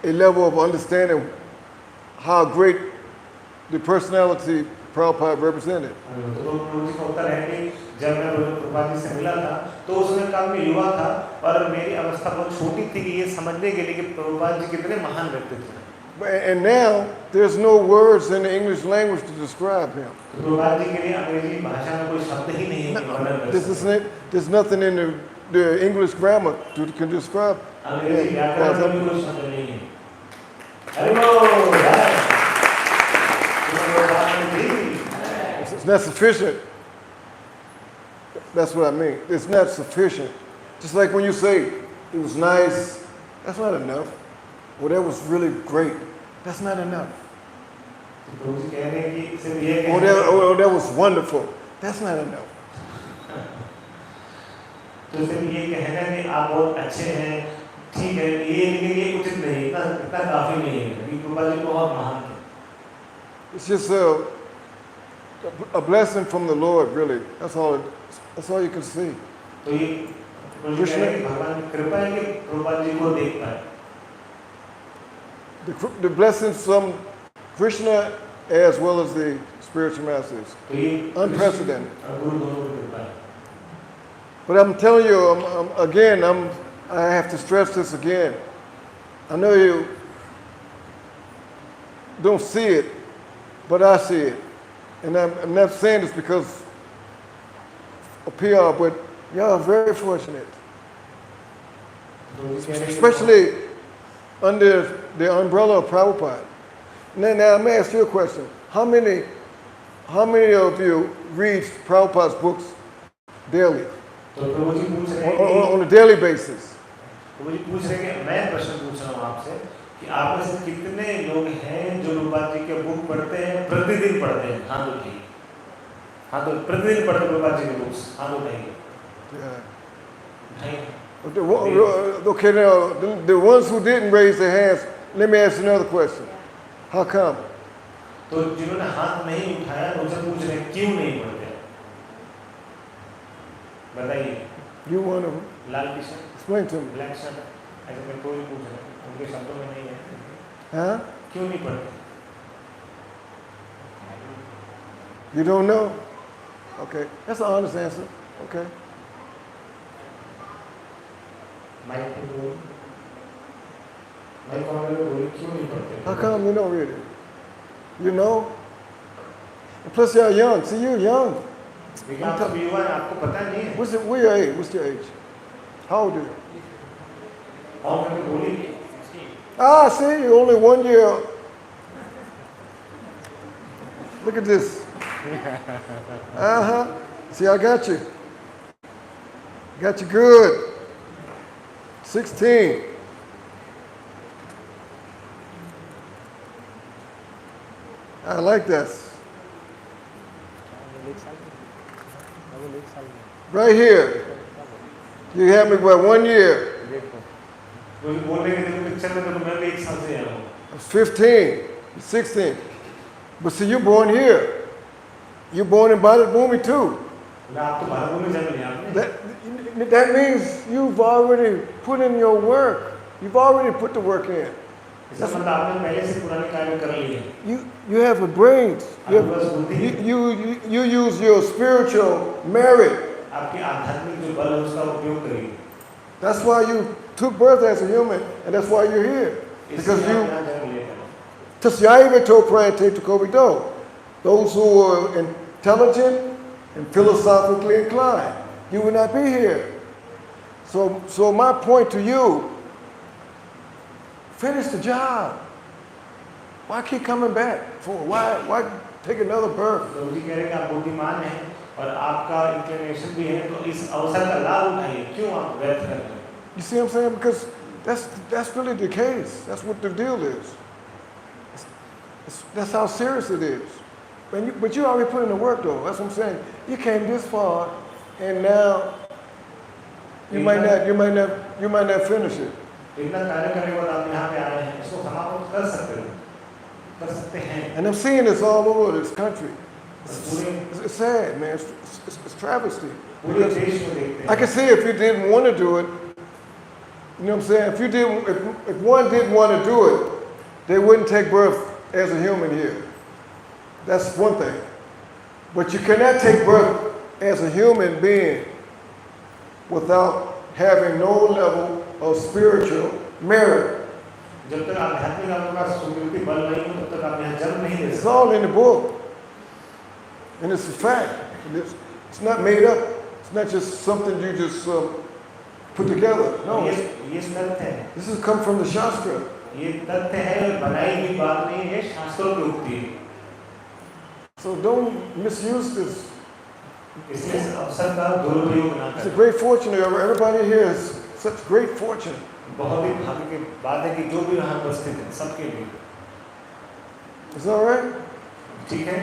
level of understanding how great the personality Prabhupada represented. तो प्रभुजी का उत्तर है कि जब मैं प्रभुपाद जी से मिला था तो उस समय काल में युवा था और मेरी अवस्था बहुत छोटी थी कि ये समझने के लिए कि प्रभुपाद जी कितने महान व्यक्ति थे. And now there's no words in the English language to describe him. Prabhupada ji के लिए अंग्रेजी भाषा में कोई शब्द ही नहीं है कि वर्णन कर सकें. There's nothing in the English grammar can describe. अंग्रेजी व्याकरण में भी कोई शब्द नहीं है. अरे वो It's not sufficient. That's what I mean. It's not sufficient. Just like when you say it was nice, that's not enough. Well, that was really great. That's not enough. Oh, that was wonderful. That's not enough. तो सिर्फ ये कहना कि आप बहुत अच्छे हैं, ठीक है, ये उचित नहीं, इतना काफी नहीं है कि प्रभुपाद जी बहुत महान थे. It's just a blessing from the Lord, really. That's all you can see. तो ये भगवान की कृपा है कि प्रभुपाद जी को देख पाए. The blessings from Krishna as well as the spiritual masters. Unprecedented. But I'm telling you, I have to stress this again. I know you don't see it, but I see it. And I'm not saying this because of PR, but y'all are very fortunate. Especially under the umbrella of Prabhupada. Now let me ask you a question. How many of you read Prabhupada's books daily? On a daily basis? प्रभुजी पूछ रहे हैं कि मैं प्रश्न पूछ रहा हूँ आपसे कि आप में से कितने लोग हैं जो प्रभुपाद जी के बुक पढ़ते हैं, प्रतिदिन पढ़ते हैं? हाथ उठाइए. हाँ तो प्रतिदिन पढ़ते प्रभुपाद जी के बुक्स, हाथ उठाइए. Okay, now the ones who didn't raise their hands, let me ask you another question. How come? तो जिन्होंने हाथ नहीं उठाया उनसे पूछ रहे हैं क्यों नहीं पढ़ते? बताइए. You one of them. लाल T-shirt. Explain to me. Black shirt. ऐसे मैं कोई पूछ रहा हूँ, उनके शब्दों में नहीं है. Huh? क्यों नहीं पढ़ते? You don't know? Okay, that's an honest answer. Okay. Mic पे बोलो. माइक ऑन करके बोलो क्यों नहीं पढ़ते? How come you don't read it? You know? And plus you're young. See, you're young. लेकिन आप सब युवा हैं, आपको पता नहीं है. What's your age? What's your age? How old are you? On करके बोलिए. Ah, see, you're only 1 year. Look at this. See, I got you. Got you good. 16. I like that. Right here. You have me by 1 year. कोई बोलने के देखो picture में तो मैं भी 1 साल से आया हूँ। I was 15, 16. But see, you're born here. You're born in Bharat Bhumi too. मैं आप तो भारत भूमि जन्म लिया आपने। That means you've already put in your work. You've already put the work in. इसका मतलब आपने पहले से पुराने कार्य कर लिए हैं। You have a brains. You use your spiritual merit. आपके आध्यात्मिक जो बल है उसका उपयोग करिए। That's why you took birth as a human, and that's why you're here. Because you, Tasyaiva to Prayate to Kovido, those who are intelligent and philosophically inclined, you would not be here. So my point to you, finish the job. Why keep coming back for? Why take another birth? प्रभु जी कह रहे हैं कि आप बुद्धिमान हैं और आपका inclination भी है तो इस अवसर का लाभ उठाइए क्यों आप व्यर्थ कर रहे हैं? You see what I'm saying? Because that's really the case. That's what the deal is. That's how serious it is. But you already put in the work though. That's what I'm saying. You came this far, and now you might not finish it. इतना कार्य करने के बाद आप यहाँ पे आए हैं इसको समाप्त कर सकते हो कर सकते हैं And I'm seeing this all over this country. It's sad, man. It's travesty. पूरे देश में देखते हैं I can see if you didn't want to do it. You know what I'm saying? If one didn't want to do it, they wouldn't take birth as a human here. That's one thing. But you cannot take birth as a human being without having no level of spiritual merit. जब तक आध्यात्मिक आपका सुकृति बल नहीं हो तब तक आप यहाँ जन्म नहीं ले It's सकते all in the book. And it's a fact. It's not made up. It's not just something you just put together. No. ये तथ्य है This has come from the Shastra. ये तथ्य है बनाई हुई बात नहीं है शास्त्रों की उक्ति है So don't misuse this. इसलिए इस अवसर का दुरुपयोग ना It's a करें great fortune. Everybody here is such great fortune. बहुत ही भाग्य की बात है कि जो भी यहाँ उपस्थित है सबके लिए Is that all right? ठीक है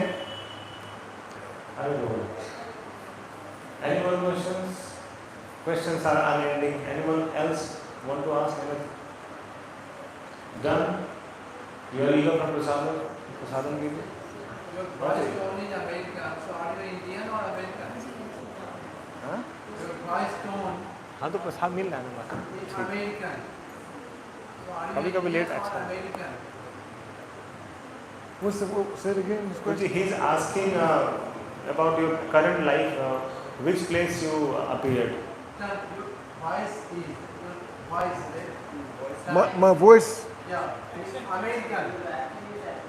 Anyone questions? Questions are unending. Anyone else want to ask anything? Done? You are eager from Prasadam? Prasadam give you? Your voice tone is American, so are you Indian or American? हाँ? Your voice tone हाँ तो प्रसाद मिल रहा है ना is American. So are you कभी-कभी Indian late or अच्छा है। American? Say it again, this question. He is asking about your current life, which place you appeared. Your voice is your voice, right? My voice? Yeah, it's American.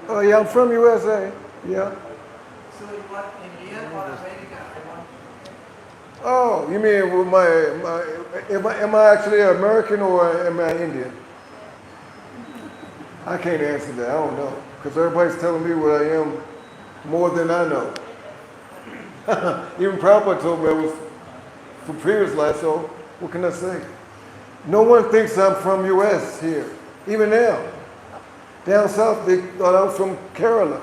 Oh, yeah, I'm from USA. Yeah. So you are Indian or American? Oh, you mean with am I actually American or am I Indian? I can't answer that. I don't know. Because everybody's telling me what I am more than I know. Even Prabhupada told me I was from previous life, so what can I say? No one thinks I'm from U.S. here. Even now. Down south, they thought I was from Kerala.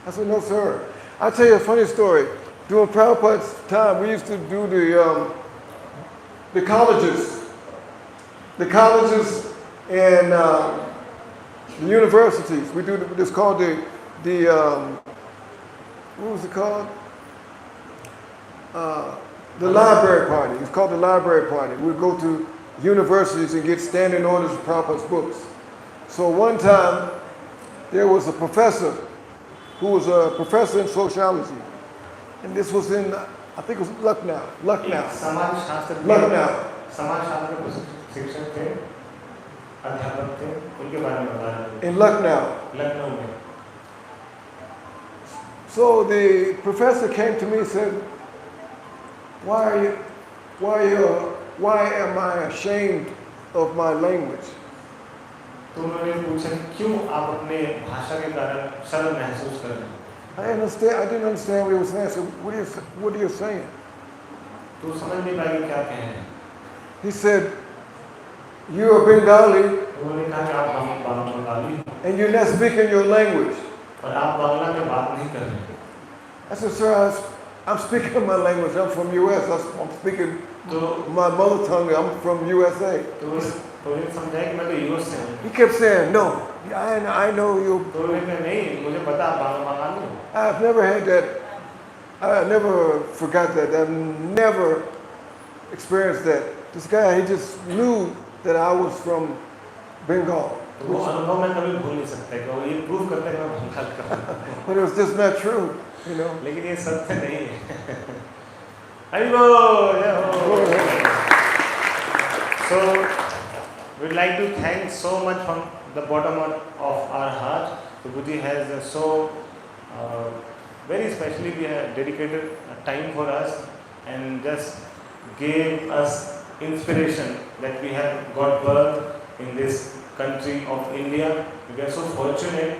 I said, no, sir. I'll tell you a funny story. During Prabhupada's time, we used to do the colleges. The colleges and the universities. We do this called what was it called? The library party. It's called the library party. We'd go to universities and get standing orders for Prabhupada's books. So one time, there was a professor who was a professor in sociology. And this was in, I think it was Lucknow. समाज शास्त्र शिक्षक थे अध्यापक थे उनके बारे में बता रहे थे In Lucknow. लखनऊ में So the professor came to me and said, why am I ashamed of my language? तो उन्होंने पूछा क्यों आप अपने भाषा के कारण शर्म महसूस कर रहे हैं I didn't understand what he was saying. I said, what are you saying? तो समझ नहीं पाएगी क्या कह रहे हैं। He said, you are Bengali उन्होंने कहा कि आप बंगाली हो and you're not speaking your language. और आप बांग्ला में बात नहीं कर रहे हैं। I said, sir, I'm speaking my language. I'm from U.S. I'm speaking तो my mother tongue. I'm from USA. तो उन्हें समझाया कि मैं तो यूएस से हूँ। He kept saying, no, I know you. तो उन्हें कहा नहीं, मुझे पता आप बंगाली हो। I've never had that. I never forgot that. I've never experienced that. This guy, he just knew that I was from Bengal. तो वो अनुभव मैं कभी भूल नहीं सकता कि वो ये प्रूव करता है कि मैं बंगाल का हूँ। But it was just not true, you know. लेकिन ये सत्य नहीं है। हरि बोल, जय हो। So we'd like to thank so much from the bottom of our heart. Prabhuji has very specially dedicated time for us and just gave us inspiration that we have got birth in this country of India. We are so fortunate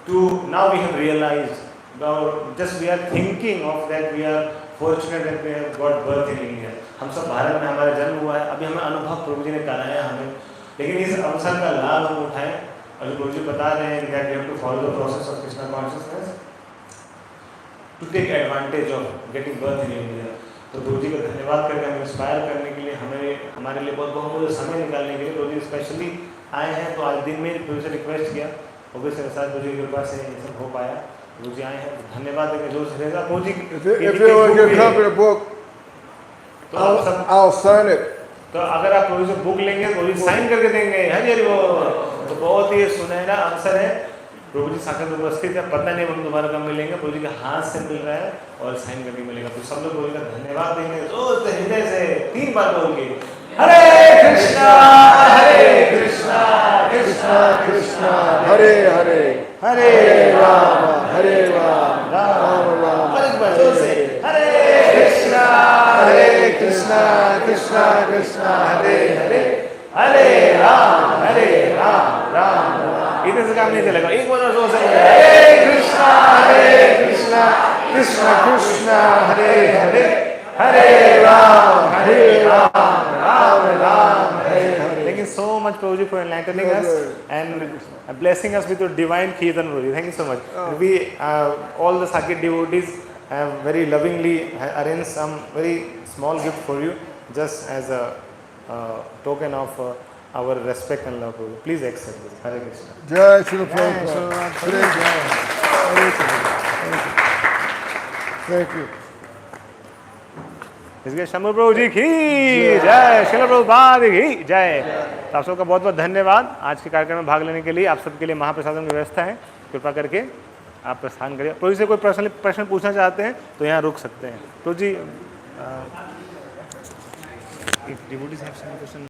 to, now we have realized, now just we are thinking of that, we are fortunate that we have got birth in India. हम सब भारत में हमारा जन्म हुआ है, अभी हमें अनुभव प्रभु जी ने कराया हमें, लेकिन इस अवसर का लाभ हम उठाएं और प्रभु जी बता रहे हैं that we have to follow the process of Krishna consciousness to take advantage of getting birth in India. तो प्रभु जी का धन्यवाद करके हमें इंस्पायर करने के लिए, हमें हमारे लिए बहुत समय निकालने के लिए प्रभु जी स्पेशली आए हैं। तो आज दिन में प्रभु से रिक्वेस्ट किया, प्रभु से साथ प्रभु जी की कृपा से ये सब हो पाया। प्रभु जी आए हैं, धन्यवाद देंगे जोर से रहेगा प्रभु जी। If you want to get a copy of the book, I'll sign it. तो अगर आप प्रभु से बुक लेंगे तो साइन करके देंगे। हरि हरि बोल। तो बहुत ही सुनहरा अवसर है, प्रभु जी साक्षात उपस्थित है, पता नहीं हम दोबारा कब मिलेंगे, प्रभु जी के हाथ से मिल रहा है और साइन करके मिलेगा। तो सब लोग प्रभु जी का धन्यवाद देंगे जोर से हृदय से 3 बार बोल के हरे कृष्णा कृष्णा कृष्णा हरे हरे, हरे राम राम राम जोर से हरे कृष्णा कृष्णा कृष्णा हरे हरे, हरे राम राम राम। इधर से काम नहीं चलेगा, एक बार जोर से हरे कृष्णा कृष्णा कृष्णा हरे हरे, हरे Ram Ram Ram Hare Hare. Thank you so much Prabhuji for enlightening us and blessing us with your divine Kirtan, Prabhuji. Thank you so much. We all the Sakit devotees have very lovingly arranged some very small gift for you, just as a token of our respect and love. Please accept this. Hare Krishna. Jai Shri Prabhupada. Thank you. इसके शंभू प्रभु जी की जय, श्रील प्रभुपाद की जय। तो आप सबका बहुत बहुत धन्यवाद आज के कार्यक्रम में भाग लेने के लिए। आप सबके लिए महाप्रसादन की व्यवस्था है, कृपा करके आप प्रस्थान करिए। प्रभु जी से कोई प्रश्न पूछना चाहते हैं तो यहाँ रुक सकते हैं। प्रभु जी